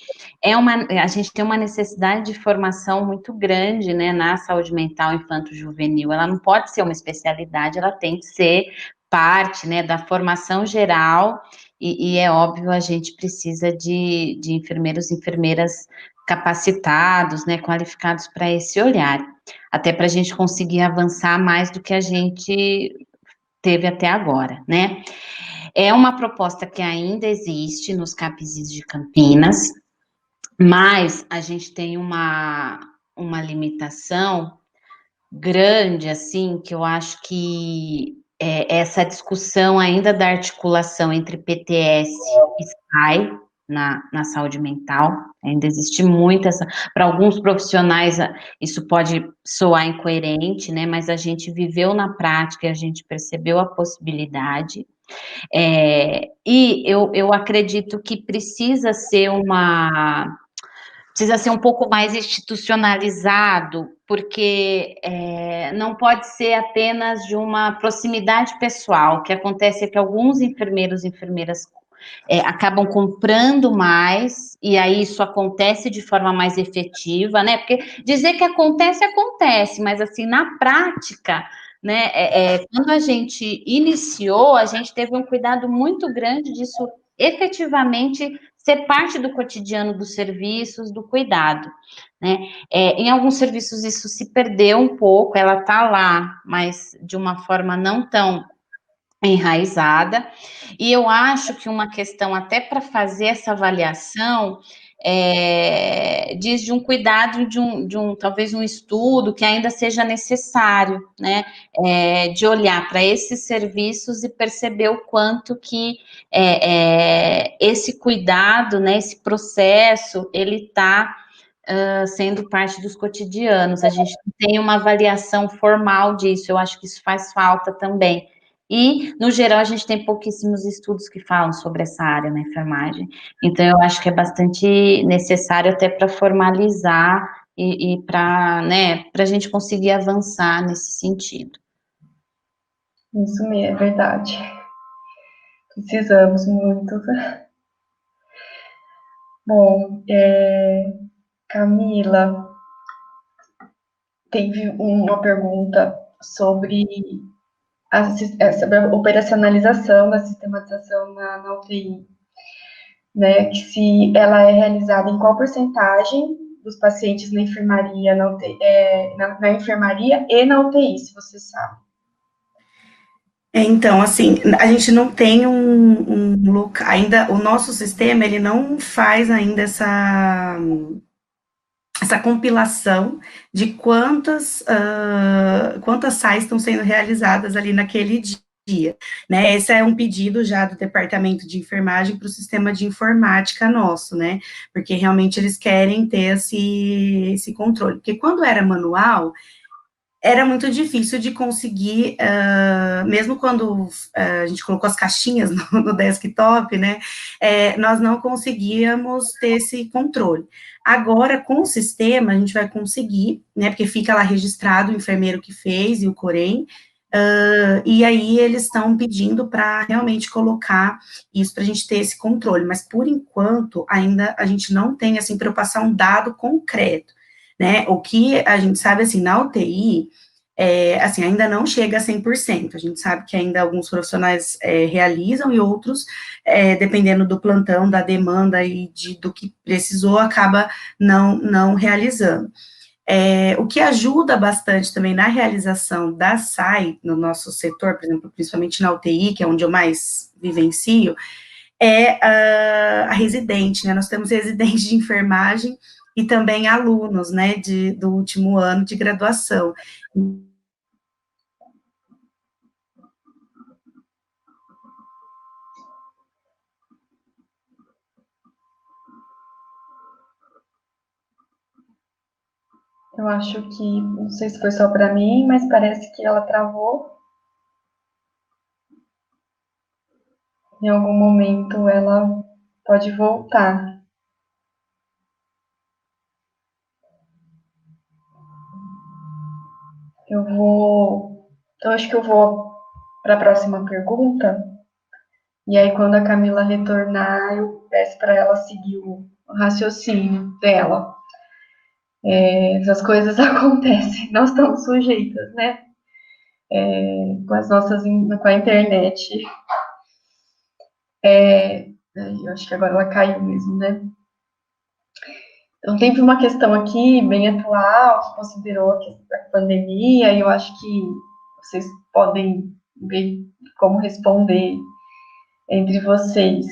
a gente tem uma necessidade de formação muito grande, né, na saúde mental infanto-juvenil. Ela não pode ser uma especialidade, ela tem que ser parte, né, da formação geral, e é óbvio, a gente precisa de enfermeiros e enfermeiras capacitados, né, qualificados para esse olhar, até para a gente conseguir avançar mais do que a gente teve até agora, né. É uma proposta que ainda existe nos CAPESIs de Campinas, mas a gente tem uma limitação grande, assim, que eu acho que essa discussão ainda da articulação entre PTS e SAI na saúde mental, ainda existe muito para alguns profissionais isso pode soar incoerente, né, mas a gente viveu na prática, a gente percebeu a possibilidade, e eu acredito que precisa ser um pouco mais institucionalizado, porque não pode ser apenas de uma proximidade pessoal. O que acontece é que alguns enfermeiros e enfermeiras acabam comprando mais, e aí isso acontece de forma mais efetiva, né? Porque dizer que acontece, acontece, mas assim, na prática, né? Quando a gente iniciou, a gente teve um cuidado muito grande disso efetivamente ser parte do cotidiano dos serviços, do cuidado, né? Em alguns serviços isso se perdeu um pouco, ela está lá, mas de uma forma não tão enraizada, e eu acho que uma questão até para fazer essa avaliação diz de um cuidado, talvez um estudo que ainda seja necessário, né, de olhar para esses serviços e perceber o quanto que esse cuidado, né, esse processo, ele está sendo parte dos cotidianos, a gente tem uma avaliação formal disso, eu acho que isso faz falta também. E, no geral, a gente tem pouquíssimos estudos que falam sobre essa área na enfermagem. Então, eu acho que é bastante necessário até para formalizar e para, né, a gente conseguir avançar nesse sentido. Isso mesmo, é verdade. Precisamos muito. Bom, Camila, teve uma pergunta sobre a operacionalização da sistematização na UTI, né? Que se ela é realizada em qual porcentagem dos pacientes na enfermaria, na enfermaria e na UTI, se você sabe. Então, assim, a gente não tem um local, ainda, o nosso sistema, ele não faz ainda essa compilação de quantas SAIs estão sendo realizadas ali naquele dia, né? Esse é um pedido já do departamento de enfermagem para o sistema de informática nosso, né? Porque realmente eles querem ter esse controle. Porque quando era manual, era muito difícil de conseguir, mesmo quando a gente colocou as caixinhas no desktop, né, nós não conseguíamos ter esse controle. Agora, com o sistema, a gente vai conseguir, né, porque fica lá registrado o enfermeiro que fez e o Corém, e aí eles estão pedindo para realmente colocar isso para a gente ter esse controle, mas por enquanto ainda a gente não tem assim para eu passar um dado concreto, né? O que a gente sabe assim na UTI assim ainda não chega a 100%. A gente sabe que ainda alguns profissionais realizam e outros, dependendo do plantão, da demanda e do que precisou, acaba não realizando. O que ajuda bastante também na realização da SAI, no nosso setor, por exemplo, principalmente na UTI, que é onde eu mais vivencio, é a residente, né? Nós temos residentes de enfermagem e também alunos, né, do último ano de graduação. Eu acho que, não sei se foi só para mim, mas parece que ela travou. Em algum momento ela pode voltar. Então acho que eu vou para a próxima pergunta. E aí, quando a Camila retornar, eu peço para ela seguir o raciocínio dela. Essas coisas acontecem, nós estamos sujeitas, né? Com a internet. Eu acho que agora ela caiu mesmo, né? Então, tem uma questão aqui bem atual, que considerou a pandemia, e eu acho que vocês podem ver como responder entre vocês.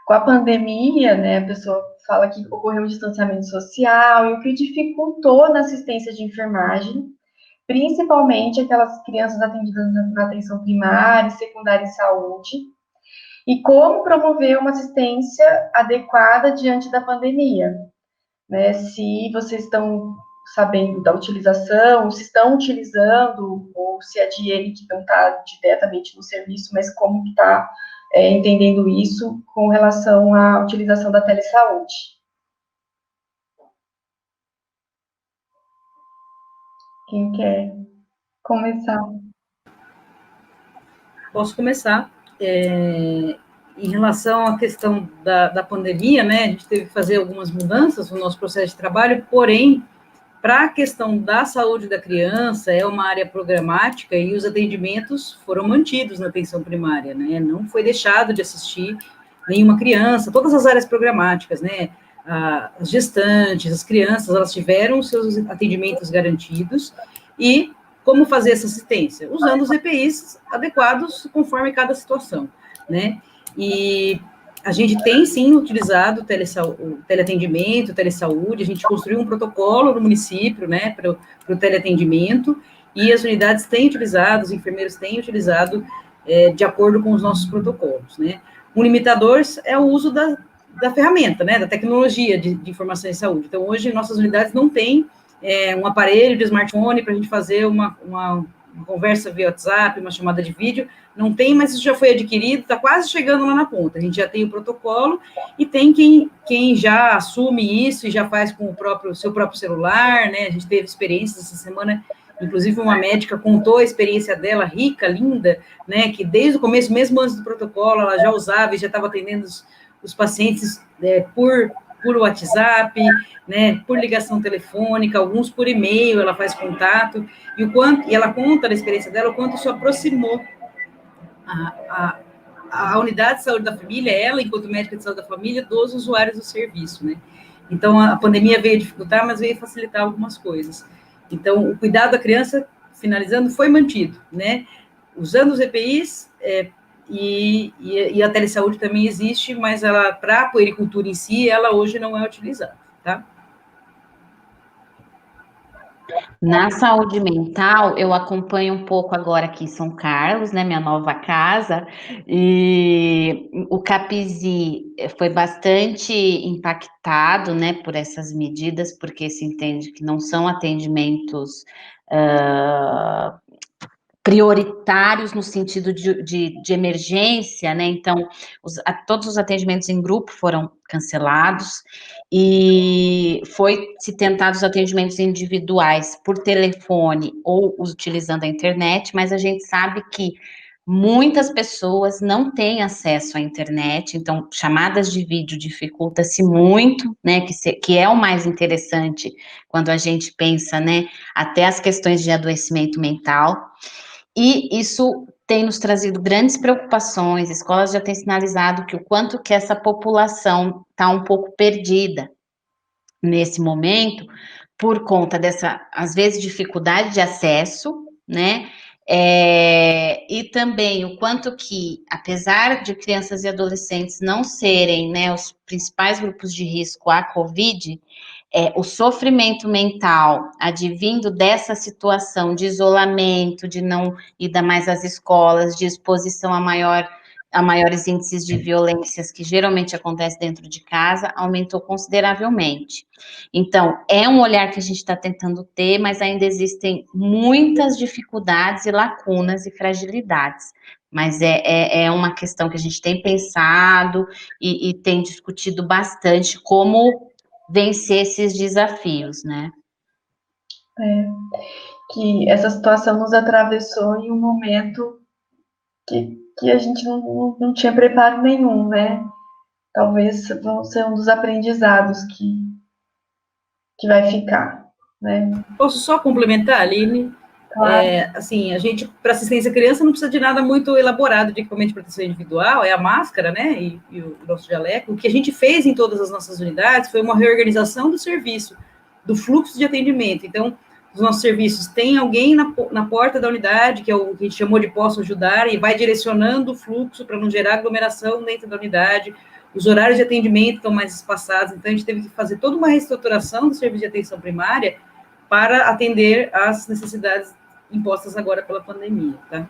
Com a pandemia, né, a pessoa fala que ocorreu um distanciamento social, e o que dificultou na assistência de enfermagem, principalmente aquelas crianças atendidas na atenção primária, secundária e saúde, e como promover uma assistência adequada diante da pandemia, né? Se vocês estão sabendo da utilização, se estão utilizando, ou se é de ele que não está diretamente no serviço, mas como que está entendendo isso com relação à utilização da telesaúde. Quem quer começar? Posso começar. Em relação à questão da pandemia, né, a gente teve que fazer algumas mudanças no nosso processo de trabalho, porém, para a questão da saúde da criança, é uma área programática e os atendimentos foram mantidos na atenção primária, né, não foi deixado de assistir nenhuma criança, todas as áreas programáticas, né, as gestantes, as crianças, elas tiveram os seus atendimentos garantidos e como fazer essa assistência? Usando os EPIs adequados conforme cada situação, né? E a gente tem, sim, utilizado o teleatendimento, telesaúde, a gente construiu um protocolo no município, né, para o teleatendimento, e as unidades têm utilizado, os enfermeiros têm utilizado de acordo com os nossos protocolos, né? Um limitador é o uso da ferramenta, né, da tecnologia de informação em saúde. Então, hoje, nossas unidades não têm um aparelho de smartphone para a gente fazer uma conversa via WhatsApp, uma chamada de vídeo, não tem, mas isso já foi adquirido, está quase chegando lá na ponta, a gente já tem o protocolo, e tem quem já assume isso e já faz com o seu próprio celular, né, a gente teve experiências essa semana, inclusive uma médica contou a experiência dela, rica, linda, né, que desde o começo, mesmo antes do protocolo, ela já usava e já estava atendendo os pacientes por WhatsApp, né, por ligação telefônica, alguns por e-mail, ela faz contato, e ela conta na experiência dela o quanto isso aproximou a unidade de saúde da família, ela, enquanto médica de saúde da família, dos usuários do serviço, né. Então, a pandemia veio dificultar, mas veio facilitar algumas coisas. Então, o cuidado da criança, finalizando, foi mantido, né, usando os EPIs, e a telesaúde também existe, mas ela, para a puericultura em si, ela hoje não é utilizada, tá? Na saúde mental, eu acompanho um pouco agora aqui em São Carlos, né, minha nova casa, e o Capizi foi bastante impactado, né, por essas medidas, porque se entende que não são atendimentos prioritários no sentido de emergência, né? Então, todos os atendimentos em grupo foram cancelados e foi-se tentado os atendimentos individuais por telefone ou utilizando a internet, mas a gente sabe que muitas pessoas não têm acesso à internet, então chamadas de vídeo dificulta-se muito, né? Que é o mais interessante quando a gente pensa, né? Até as questões de adoecimento mental. E isso tem nos trazido grandes preocupações, escolas já têm sinalizado que o quanto que essa população está um pouco perdida nesse momento, por conta dessa, às vezes, dificuldade de acesso, né? E também o quanto que, apesar de crianças e adolescentes não serem, né, os principais grupos de risco à Covid, o sofrimento mental advindo dessa situação de isolamento, de não ir mais às escolas, de exposição a maiores índices de violências que geralmente acontecem dentro de casa, aumentou consideravelmente. Então, é um olhar que a gente está tentando ter, mas ainda existem muitas dificuldades e lacunas e fragilidades. Mas é uma questão que a gente tem pensado e tem discutido bastante como vencer esses desafios, né? Que essa situação nos atravessou em um momento que a gente não tinha preparo nenhum, né? Talvez vão ser um dos aprendizados que vai ficar, né? Posso só complementar, Aline? Claro. Assim, a gente, para assistência à criança, não precisa de nada muito elaborado de equipamento de proteção individual, é a máscara, né, e o nosso jaleco. O que a gente fez em todas as nossas unidades foi uma reorganização do serviço, do fluxo de atendimento. Então, os nossos serviços têm alguém na porta da unidade, que é o que a gente chamou de posso ajudar, e vai direcionando o fluxo para não gerar aglomeração dentro da unidade. Os horários de atendimento estão mais espaçados, então a gente teve que fazer toda uma reestruturação do serviço de atenção primária para atender às necessidades impostas agora pela pandemia, tá?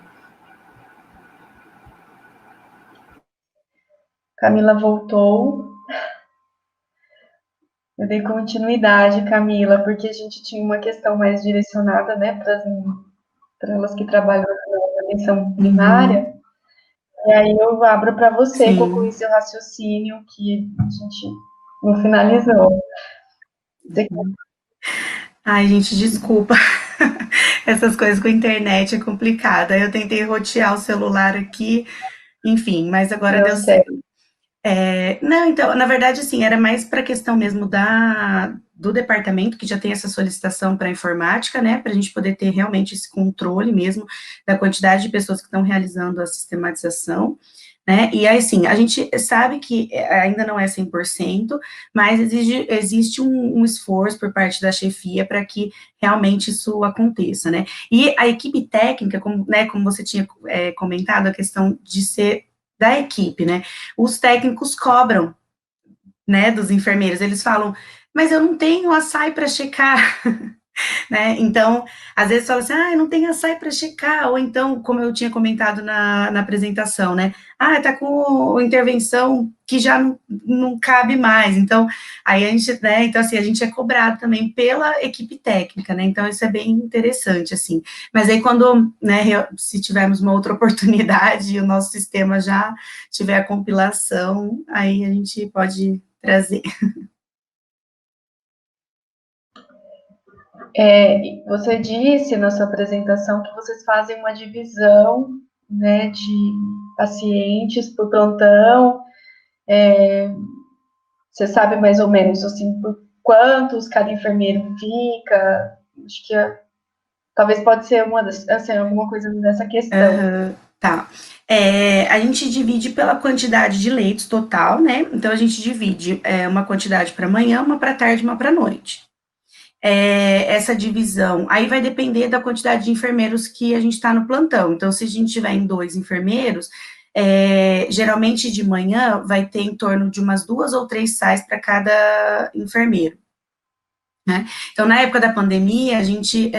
Camila voltou. Eu dei continuidade, Camila, porque a gente tinha uma questão mais direcionada, né, para elas que trabalham na atenção primária. E aí eu abro para você concluir seu raciocínio que a gente não finalizou. Ai, gente, desculpa. Essas coisas com a internet é complicada. Eu tentei rotear o celular aqui, enfim, mas agora deu certo. Não, então, na verdade, assim, era mais para a questão mesmo do departamento, que já tem essa solicitação para informática, né, para a gente poder ter realmente esse controle mesmo da quantidade de pessoas que estão realizando a sistematização, né, e aí, assim, a gente sabe que ainda não é 100%, mas existe um esforço por parte da chefia para que realmente isso aconteça, né, e a equipe técnica, como você tinha comentado, a questão de ser da equipe, né, os técnicos cobram, né, dos enfermeiros, eles falam, mas eu não tenho açaí para checar, né, então, às vezes fala assim, eu não tenho açaí para checar, ou então, como eu tinha comentado na apresentação, né, tá com intervenção que já não cabe mais, então, aí a gente, né, então assim, a gente é cobrado também pela equipe técnica, né, então isso é bem interessante, assim, mas aí quando, né, se tivermos uma outra oportunidade e o nosso sistema já tiver a compilação, aí a gente pode trazer. Você disse na sua apresentação que vocês fazem uma divisão, né, de pacientes por plantão. Você sabe mais ou menos assim por quantos cada enfermeiro fica? Acho que talvez pode ser alguma coisa dessa questão. Tá. A gente divide pela quantidade de leitos total, né? Então a gente divide uma quantidade para manhã, uma para tarde, uma para noite. Essa divisão, aí vai depender da quantidade de enfermeiros que a gente está no plantão. Então, se a gente tiver em 2 enfermeiros, geralmente de manhã vai ter em torno de umas 2 ou 3 sais para cada enfermeiro, Então, na época da pandemia, a gente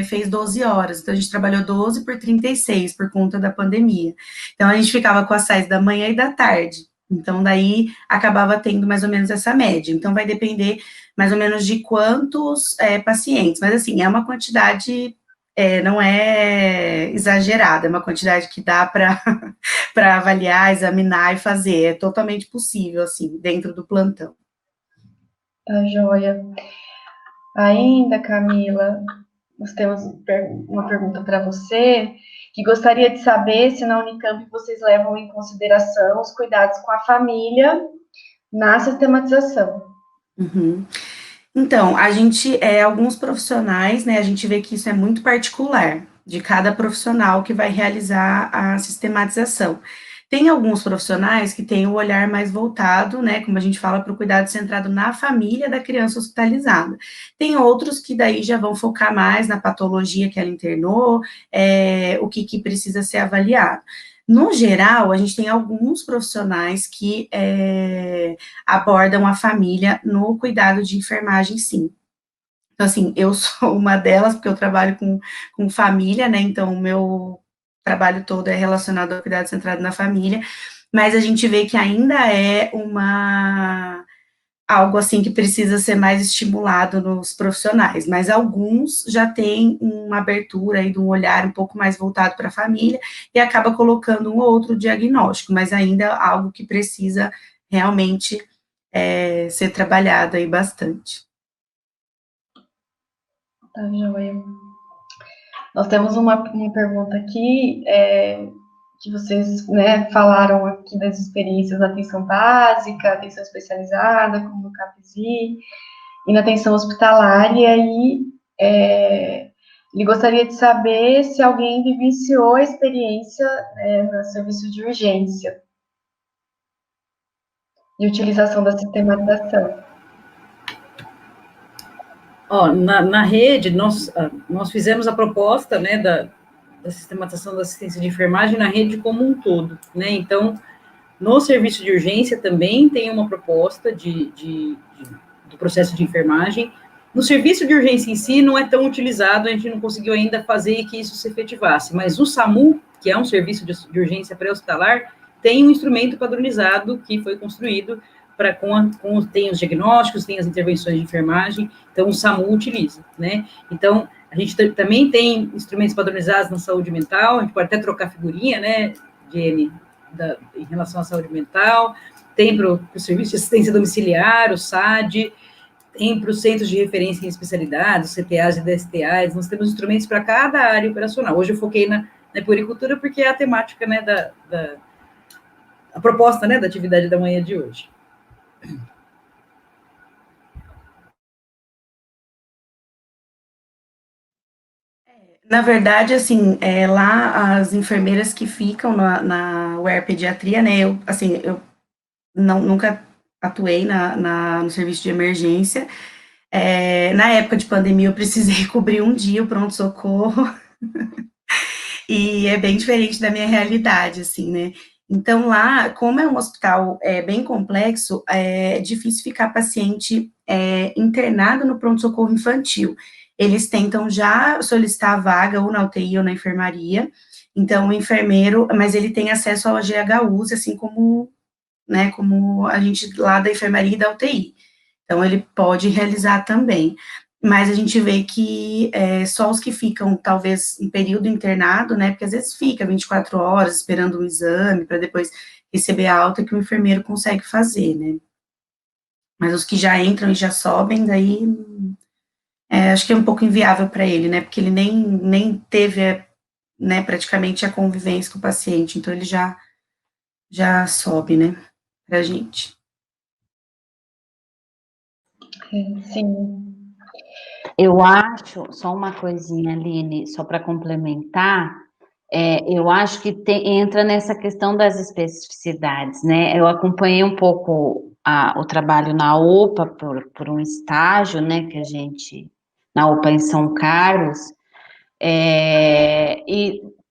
fez 12 horas, então a gente trabalhou 12 por 36 por conta da pandemia. Então, a gente ficava com as sais da manhã e da tarde. Então, daí acabava tendo mais ou menos essa média. Então, vai depender mais ou menos de quantos pacientes, mas assim, é uma quantidade, não é exagerada, é uma quantidade que dá para para avaliar, examinar e fazer, é totalmente possível, assim, dentro do plantão. Tá joia. Ainda, Camila, nós temos uma pergunta para você, que gostaria de saber se na Unicamp vocês levam em consideração os cuidados com a família na sistematização. Uhum. Então, a gente, alguns profissionais, né, a gente vê que isso é muito particular de cada profissional que vai realizar a sistematização. Tem alguns profissionais que têm o olhar mais voltado, né, como a gente fala, para o cuidado centrado na família da criança hospitalizada. Tem outros que daí já vão focar mais na patologia que ela internou, o que precisa ser avaliado. No geral, a gente tem alguns profissionais que abordam a família no cuidado de enfermagem, sim. Então, assim, eu sou uma delas, porque eu trabalho com família, né, então o meu trabalho todo é relacionado ao cuidado centrado na família, mas a gente vê que ainda é algo assim que precisa ser mais estimulado nos profissionais, mas alguns já têm uma abertura e de um olhar um pouco mais voltado para a família e acaba colocando um ou outro diagnóstico, mas ainda é algo que precisa realmente ser trabalhado aí bastante. Tá joia. Nós temos uma pergunta aqui, que vocês, né, falaram aqui das experiências na atenção básica, atenção especializada, como no CAPSI, e na atenção hospitalar, e aí ele gostaria de saber se alguém vivenciou a experiência no serviço de urgência e utilização da sistematização. Na rede, nós fizemos a proposta, né, da sistematização da assistência de enfermagem na rede como um todo, né, então, no serviço de urgência também tem uma proposta do processo de enfermagem. No serviço de urgência em si não é tão utilizado, a gente não conseguiu ainda fazer que isso se efetivasse, mas o SAMU, que é um serviço de urgência pré-hospitalar, tem um instrumento padronizado que foi construído tem os diagnósticos, tem as intervenções de enfermagem, então o SAMU utiliza, né? Então, a gente também tem instrumentos padronizados na saúde mental, a gente pode até trocar figurinha, né, Jenny, em relação à saúde mental, tem para o serviço de assistência domiciliar, o SAD, tem para os centros de referência em especialidades, CTAs e DSTAs, nós temos instrumentos para cada área operacional. Hoje eu foquei na puericultura porque é a temática, né, a proposta, né, da atividade da manhã de hoje. Na verdade, assim, lá as enfermeiras que ficam na UER Pediatria, né, eu nunca atuei no serviço de emergência. Na época de pandemia, eu precisei cobrir um dia o pronto-socorro, e é bem diferente da minha realidade, assim, né? Então, lá, como é um hospital bem complexo, é difícil ficar paciente internado no pronto-socorro infantil. Eles tentam já solicitar a vaga ou na UTI ou na enfermaria, então o enfermeiro, mas ele tem acesso ao GHUs, assim como, né, como a gente lá da enfermaria e da UTI. Então, ele pode realizar também. Mas a gente vê que só os que ficam, talvez, em período internado, né, porque às vezes fica 24 horas esperando um exame para depois receber a alta que o enfermeiro consegue fazer, né. Mas os que já entram e já sobem, daí, acho que é um pouco inviável para ele, né, porque ele nem teve, né, praticamente a convivência com o paciente, então ele já sobe, né, pra gente. Sim. Eu acho, só uma coisinha, Aline, só para complementar, eu acho que entra nessa questão das especificidades, né? Eu acompanhei um pouco o trabalho na OPA por um estágio, né, na OPA em São Carlos,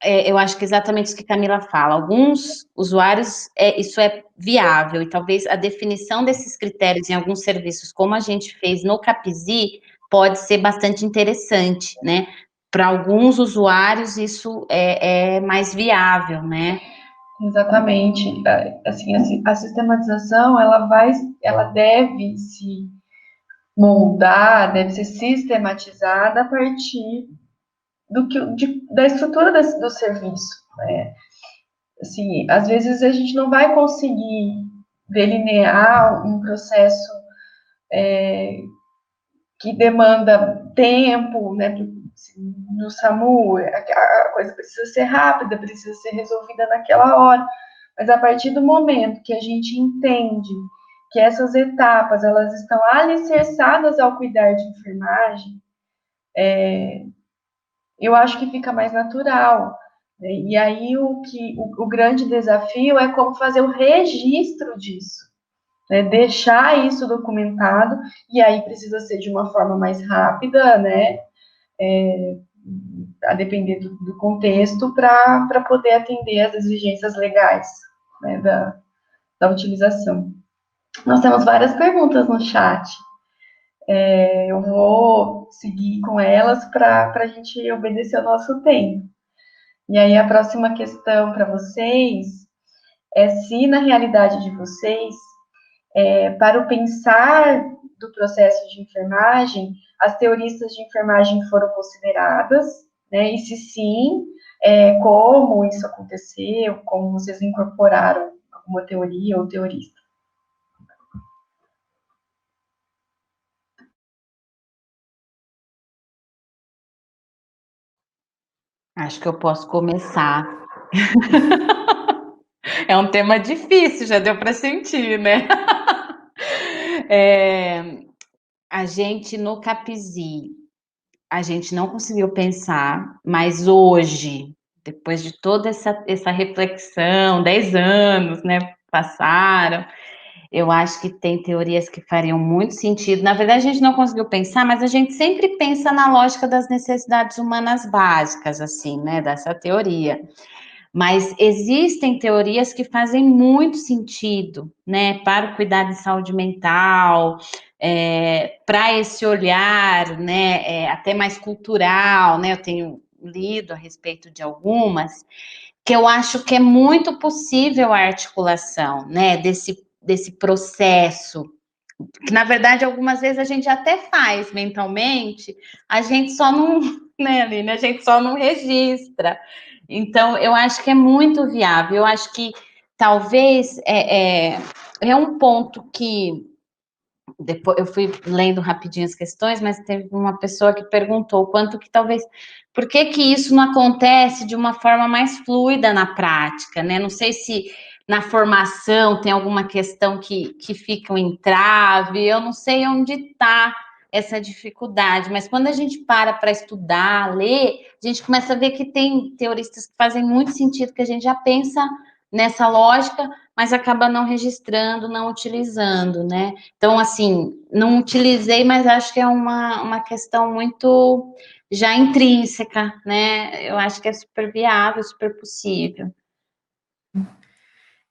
eu acho que exatamente isso que Camila fala. Alguns usuários, isso é viável, e talvez a definição desses critérios em alguns serviços, como a gente fez no CAPSI, pode ser bastante interessante, né? Para alguns usuários isso é mais viável, né? Exatamente. Assim, a sistematização, ela deve se moldar, deve ser sistematizada a partir da estrutura do serviço, né? Assim, às vezes a gente não vai conseguir delinear um processo que demanda tempo, né? No SAMU, a coisa precisa ser rápida, precisa ser resolvida naquela hora. Mas a partir do momento que a gente entende que essas etapas elas estão alicerçadas ao cuidar de enfermagem, eu acho que fica mais natural. E aí o grande desafio é como fazer o registro disso, né? Deixar isso documentado, e aí precisa ser de uma forma mais rápida, né? A depender do contexto, para poder atender às exigências legais, né, da utilização. Nós temos várias perguntas no chat. Eu vou seguir com elas para a gente obedecer ao nosso tempo. E aí, a próxima questão para vocês é se, na realidade de vocês, para o pensar do processo de enfermagem, as teoristas de enfermagem foram consideradas, né? E se sim, como isso aconteceu, como vocês incorporaram alguma teoria ou teorista. Acho que eu posso começar. É um tema difícil, já deu para sentir, né? A gente no CAPSI, a gente não conseguiu pensar, mas hoje, depois de toda essa reflexão, 10 anos, né, passaram, eu acho que tem teorias que fariam muito sentido. Na verdade, a gente não conseguiu pensar, mas a gente sempre pensa na lógica das necessidades humanas básicas, assim, né, dessa teoria. Mas existem teorias que fazem muito sentido, né, para o cuidado de saúde mental, para esse olhar, né, até mais cultural, né, eu tenho lido a respeito de algumas, que eu acho que é muito possível a articulação, né, desse processo, que na verdade algumas vezes a gente até faz mentalmente, a gente só não, né, Aline, a gente só não registra. Então, eu acho que é muito viável. Eu acho que talvez é um ponto que depois eu fui lendo rapidinho as questões, mas teve uma pessoa que perguntou quanto que talvez por que isso não acontece de uma forma mais fluida na prática, né? Não sei se na formação tem alguma questão que fica um entrave, eu não sei onde está essa dificuldade, mas quando a gente para estudar, ler, a gente começa a ver que tem teoristas que fazem muito sentido, que a gente já pensa nessa lógica, mas acaba não registrando, não utilizando, né? Então, assim, não utilizei, mas acho que é uma questão muito já intrínseca, né? Eu acho que é super viável, super possível.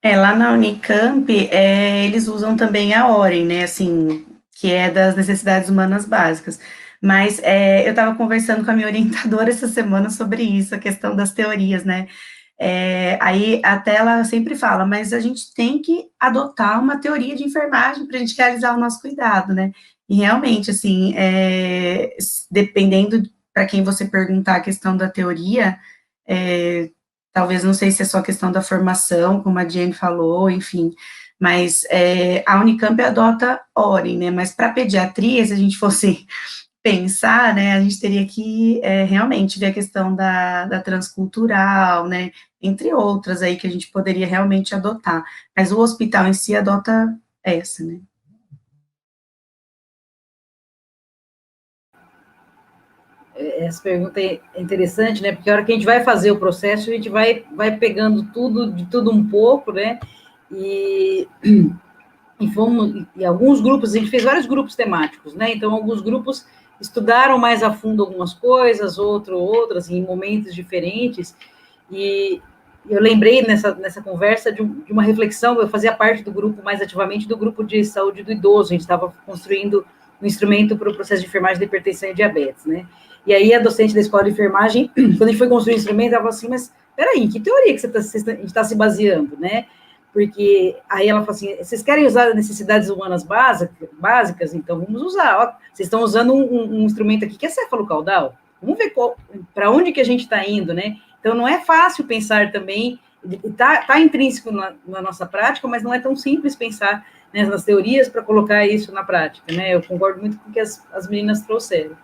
Lá na Unicamp, eles usam também a OREN, né, assim, que é das necessidades humanas básicas. Mas eu estava conversando com a minha orientadora essa semana sobre isso, a questão das teorias, né? Aí até ela sempre fala, mas a gente tem que adotar uma teoria de enfermagem para a gente realizar o nosso cuidado, né? E realmente, assim, dependendo para quem você perguntar a questão da teoria, talvez não sei se é só questão da formação, como a Jane falou, enfim, mas a Unicamp adota OREN, né? Mas para pediatria, se a gente fosse pensar, né, a gente teria que realmente ver a questão da transcultural, né, entre outras aí que a gente poderia realmente adotar, mas o hospital em si adota essa, né. Essa pergunta é interessante, né, porque a hora que a gente vai fazer o processo, a gente vai pegando tudo, de tudo um pouco, né, e alguns grupos, a gente fez vários grupos temáticos, né, então alguns grupos estudaram mais a fundo algumas coisas, outras, em momentos diferentes, e eu lembrei nessa conversa de uma reflexão, eu fazia parte do grupo, mais ativamente, do grupo de saúde do idoso, a gente estava construindo um instrumento para o processo de enfermagem de hipertensão e diabetes, né? E aí a docente da escola de enfermagem, quando a gente foi construir o instrumento, ela falou assim, mas peraí, que teoria que a gente está se baseando, né? Porque aí ela falou assim, vocês querem usar as necessidades humanas básicas? Então vamos usar. Ó, vocês estão usando um instrumento aqui que é céfalo-caudal. Vamos ver para onde que a gente está indo, né? Então não é fácil pensar também, está intrínseco na nossa prática, mas não é tão simples pensar, né, nas teorias para colocar isso na prática, né? Eu concordo muito com o que as meninas trouxeram.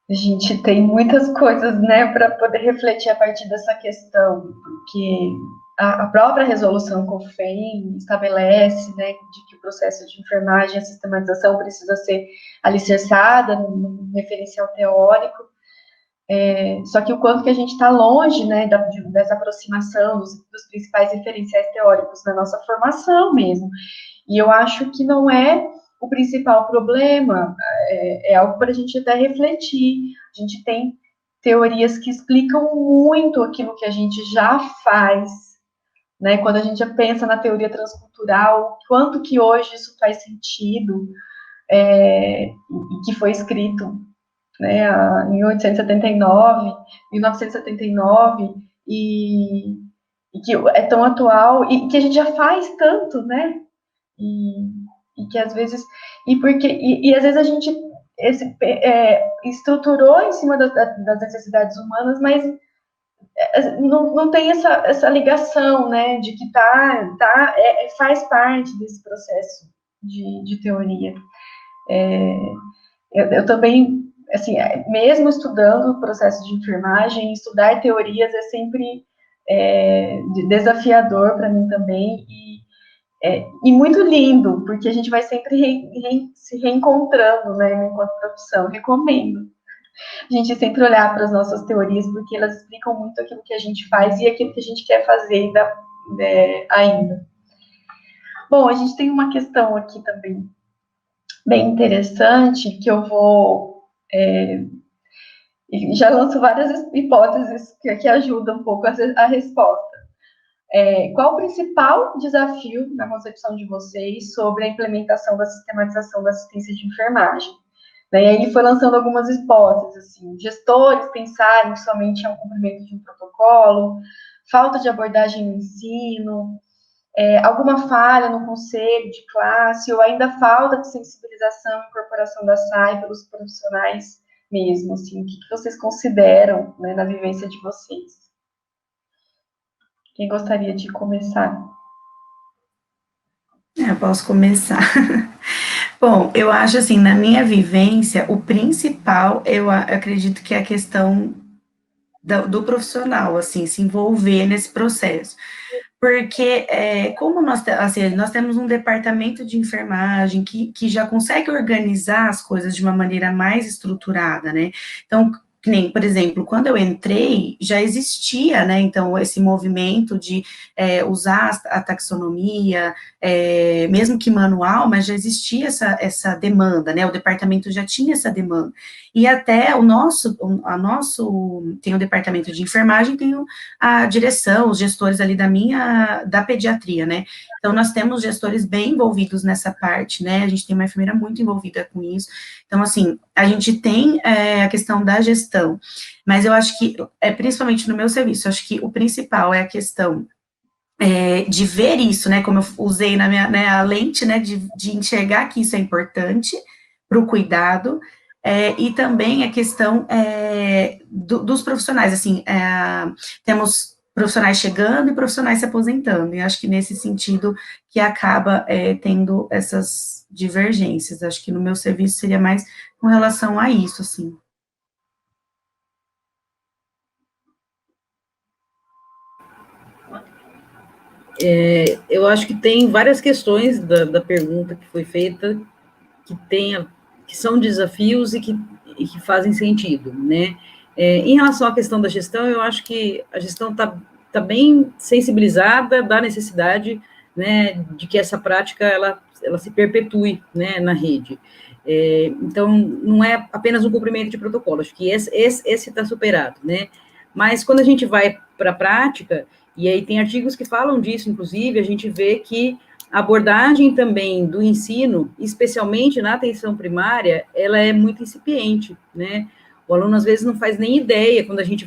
A gente tem muitas coisas, né, para poder refletir a partir dessa questão, porque a própria resolução COFEN estabelece, né, de que o processo de enfermagem e a sistematização precisa ser alicerçada no referencial teórico, só que o quanto que a gente está longe, né, dessa aproximação dos principais referenciais teóricos na nossa formação mesmo. E eu acho que não é o principal problema, é algo para a gente até refletir. A gente tem teorias que explicam muito aquilo que a gente já faz, né? Quando a gente pensa na teoria transcultural, quanto que hoje isso faz sentido, e que foi escrito, né, em 1879, 1979, e que é tão atual, e que a gente já faz tanto, né? E que às vezes às vezes a gente estruturou em cima das necessidades humanas, mas não tem essa ligação, né, de que faz parte desse processo de teoria. Eu também, assim, mesmo estudando o processo de enfermagem, estudar teorias é sempre desafiador para mim também, e muito lindo, porque a gente vai sempre se reencontrando, né, enquanto profissão. Recomendo a gente sempre olhar para as nossas teorias, porque elas explicam muito aquilo que a gente faz e aquilo que a gente quer fazer ainda. Bom, a gente tem uma questão aqui também bem interessante, que eu vou... já lanço várias hipóteses que ajudam um pouco a resposta. Qual o principal desafio na concepção de vocês sobre a implementação da sistematização da assistência de enfermagem? E aí ele foi lançando algumas hipóteses, assim, gestores pensarem somente em um cumprimento de um protocolo, falta de abordagem no ensino, alguma falha no conselho de classe, ou ainda falta de sensibilização e incorporação da SAI pelos profissionais mesmo, assim, o que vocês consideram, né, na vivência de vocês? Quem gostaria de começar? Eu posso começar. Bom, eu acho assim, na minha vivência, o principal, eu acredito que é a questão do profissional, assim, se envolver nesse processo. Porque, como nós temos um departamento de enfermagem que já consegue organizar as coisas de uma maneira mais estruturada, né? Então, que nem, por exemplo, quando eu entrei, já existia, né, então, esse movimento de usar a taxonomia, mesmo que manual, mas já existia essa demanda, né, o departamento já tinha essa demanda, e até tem o departamento de enfermagem, tem a direção, os gestores ali da pediatria, né, então nós temos gestores bem envolvidos nessa parte, né, a gente tem uma enfermeira muito envolvida com isso, então, assim, a gente tem a questão da gestão, mas eu acho que, principalmente no meu serviço, eu acho que o principal é a questão de ver isso, né, como eu usei na minha, né, a lente, né, de enxergar que isso é importante para o cuidado, e também a questão dos profissionais, assim, temos profissionais chegando e profissionais se aposentando, e acho que nesse sentido que acaba tendo essas divergências, acho que no meu serviço seria mais com relação a isso, assim. Eu acho que tem várias questões da pergunta que foi feita que são desafios e que fazem sentido, né? Em relação à questão da gestão, eu acho que a gestão está bem sensibilizada da necessidade, né, de que essa prática ela se perpetue, né, na rede. Então, não é apenas um cumprimento de protocolo, acho que esse está superado, né? Mas quando a gente vai para a prática, e aí tem artigos que falam disso, inclusive, a gente vê que a abordagem também do ensino, especialmente na atenção primária, ela é muito incipiente, né? O aluno, às vezes, não faz nem ideia, quando a gente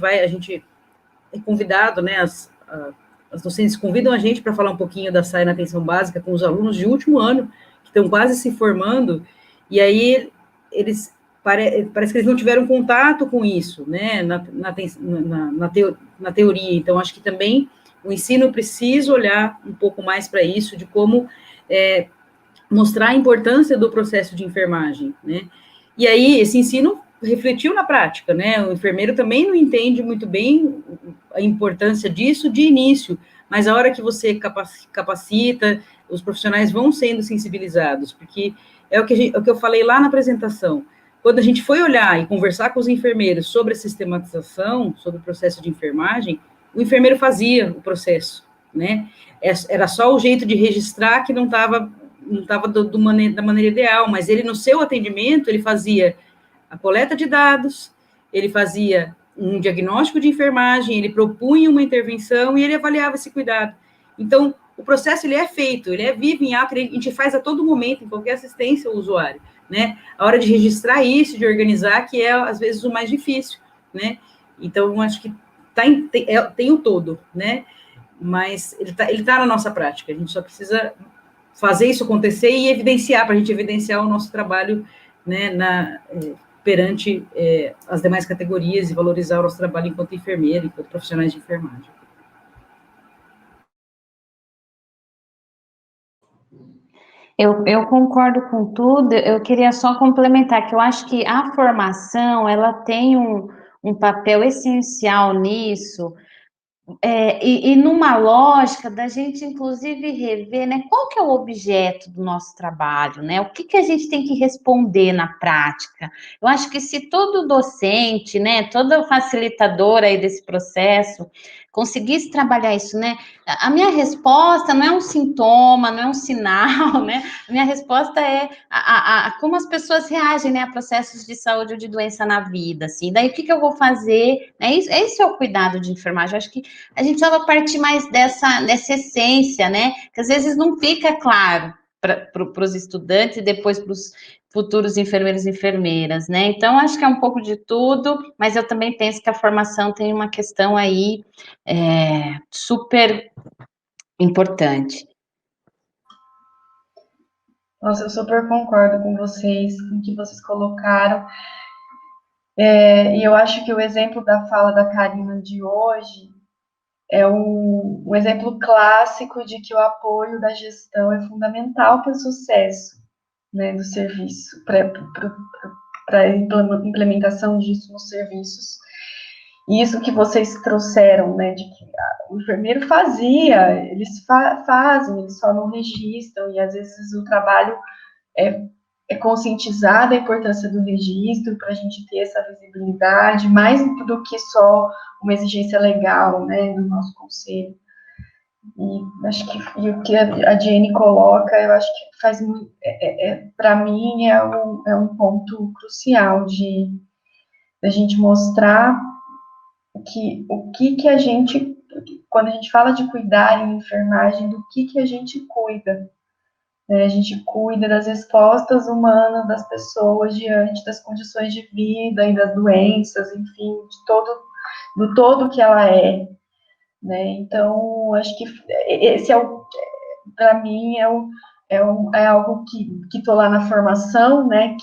é convidado, né, as docentes convidam a gente para falar um pouquinho da SAI na atenção básica com os alunos de último ano, que estão quase se formando, e aí eles parece que eles não tiveram contato com isso, né, na teoria. Então, acho que também o ensino precisa olhar um pouco mais para isso, de como mostrar a importância do processo de enfermagem, né, e aí esse ensino refletiu na prática, né, o enfermeiro também não entende muito bem a importância disso de início, mas a hora que você capacita, os profissionais vão sendo sensibilizados, porque é o que eu falei lá na apresentação. Quando a gente foi olhar e conversar com os enfermeiros sobre a sistematização, sobre o processo de enfermagem, o enfermeiro fazia o processo, né? Era só o jeito de registrar que não estava da maneira ideal, mas ele, no seu atendimento, ele fazia a coleta de dados, ele fazia um diagnóstico de enfermagem, ele propunha uma intervenção e ele avaliava esse cuidado. Então, o processo, ele é feito, ele é vivo em ato, a gente faz a todo momento, em qualquer assistência ao usuário, né? A hora de registrar isso, de organizar, que é, às vezes, o mais difícil, né? Então, acho que tem o todo, né? Mas ele tá na nossa prática, a gente só precisa fazer isso acontecer e evidenciar, para a gente evidenciar o nosso trabalho, né, perante as demais categorias e valorizar o nosso trabalho enquanto enfermeiro, enquanto profissionais de enfermagem. Eu concordo com tudo, eu queria só complementar que eu acho que a formação, ela tem um papel essencial nisso, e numa lógica da gente, inclusive, rever, né, qual que é o objeto do nosso trabalho, né, o que a gente tem que responder na prática. Eu acho que se todo docente, né, todo facilitador aí desse processo conseguisse trabalhar isso, né, a minha resposta não é um sintoma, não é um sinal, né, a minha resposta é como as pessoas reagem, né, a processos de saúde ou de doença na vida, assim, daí o que eu vou fazer, né, esse é o cuidado de enfermagem. Eu acho que a gente precisava partir mais dessa essência, né? Que às vezes não fica claro para os estudantes e depois para os futuros enfermeiros e enfermeiras, né? Então, acho que é um pouco de tudo, mas eu também penso que a formação tem uma questão aí super importante. Nossa, eu super concordo com vocês, com o que vocês colocaram. E eu acho que o exemplo da fala da Karina de hoje é um exemplo clássico de que o apoio da gestão é fundamental para o sucesso, né, do serviço, para a implementação disso nos serviços. E isso que vocês trouxeram, né, de que o enfermeiro fazia, eles fazem, eles só não registram, e às vezes o trabalho é conscientizar da importância do registro para a gente ter essa visibilidade, mais do que só uma exigência legal, né, do nosso conselho. E acho que o que a Jenny coloca, eu acho que faz muito, para mim é um ponto crucial de a gente mostrar que o que a gente, quando a gente fala de cuidar em enfermagem, do que a gente cuida. Né? A gente cuida das respostas humanas das pessoas diante das condições de vida e das doenças, enfim, do todo que ela é. Né? Então, acho que esse para mim, é algo que estou lá na formação, né,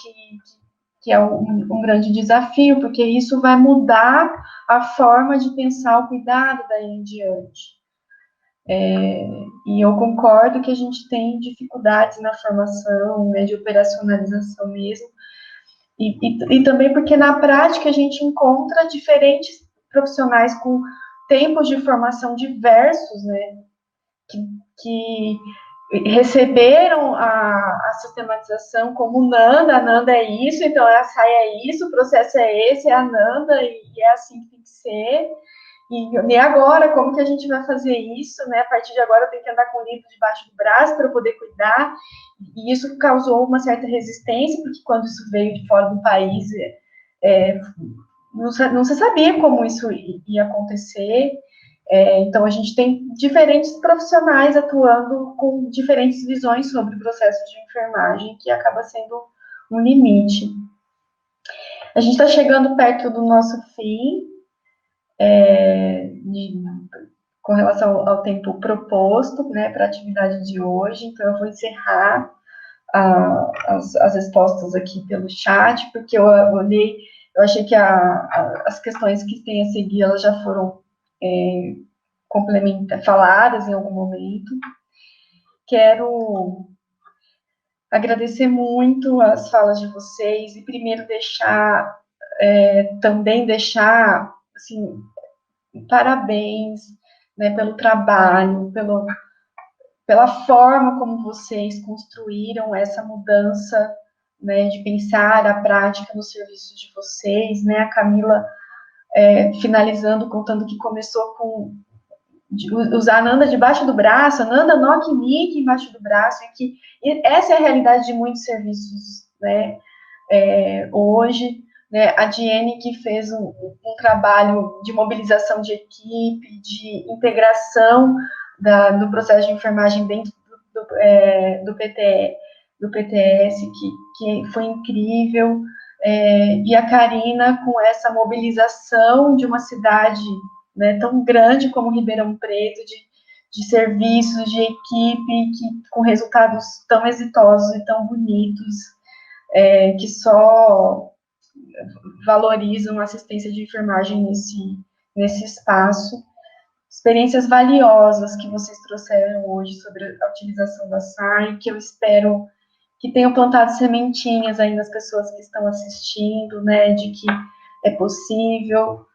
que é um grande desafio, porque isso vai mudar a forma de pensar o cuidado daí em diante. E eu concordo que a gente tem dificuldades na formação, né, de operacionalização mesmo, e também porque na prática a gente encontra diferentes profissionais com tempos de formação diversos, né, que receberam a sistematização como NANDA, a NANDA é isso, então a SAI é isso, o processo é esse, é a NANDA, e é assim que tem que ser. E agora, como que a gente vai fazer isso, né? A partir de agora eu tenho que andar com o livro debaixo do braço para poder cuidar, e isso causou uma certa resistência, porque quando isso veio de fora do país, não se sabia como isso ia acontecer. Então, a gente tem diferentes profissionais atuando com diferentes visões sobre o processo de enfermagem, que acaba sendo um limite. A gente está chegando perto do nosso fim, com relação ao tempo proposto, né, para a atividade de hoje. Então, eu vou encerrar as respostas aqui pelo chat, porque eu olhei, eu achei que as questões que têm a seguir, elas já foram faladas em algum momento. Quero agradecer muito as falas de vocês, e primeiro também deixar, assim, parabéns, né, pelo trabalho, pela forma como vocês construíram essa mudança, né, de pensar a prática no serviço de vocês, né, a Camila finalizando, contando que começou com usar a Nanda debaixo do braço, a Nanda Nock Nick embaixo do braço, e essa é a realidade de muitos serviços, né, hoje, né, a Diene que fez um trabalho de mobilização de equipe, de integração do processo de enfermagem dentro do PTS, que foi incrível, e a Karina com essa mobilização de uma cidade, né, tão grande como Ribeirão Preto, de serviços, de equipe, com resultados tão exitosos e tão bonitos, que só valorizam a assistência de enfermagem nesse espaço. Experiências valiosas que vocês trouxeram hoje sobre a utilização da SAI, que eu espero que tenham plantado sementinhas aí nas pessoas que estão assistindo, né, de que é possível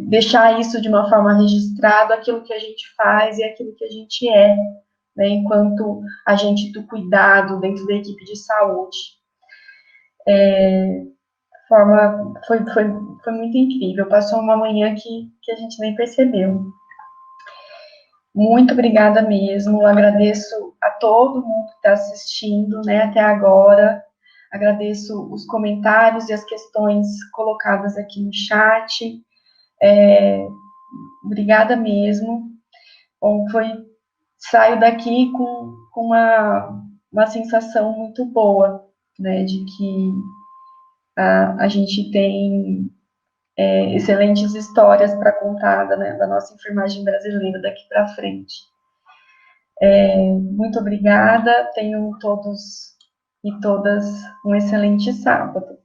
deixar isso de uma forma registrada, aquilo que a gente faz e aquilo que a gente né, enquanto agente do cuidado dentro da equipe de saúde. Foi muito incrível, passou uma manhã que a gente nem percebeu. Muito obrigada mesmo, agradeço a todo mundo que está assistindo, né, até agora, agradeço os comentários e as questões colocadas aqui no chat, obrigada mesmo. Bom, saio daqui com uma sensação muito boa, né, de que a gente tem excelentes histórias para contar da nossa enfermagem brasileira daqui para frente. Muito obrigada, tenham todos e todas um excelente sábado.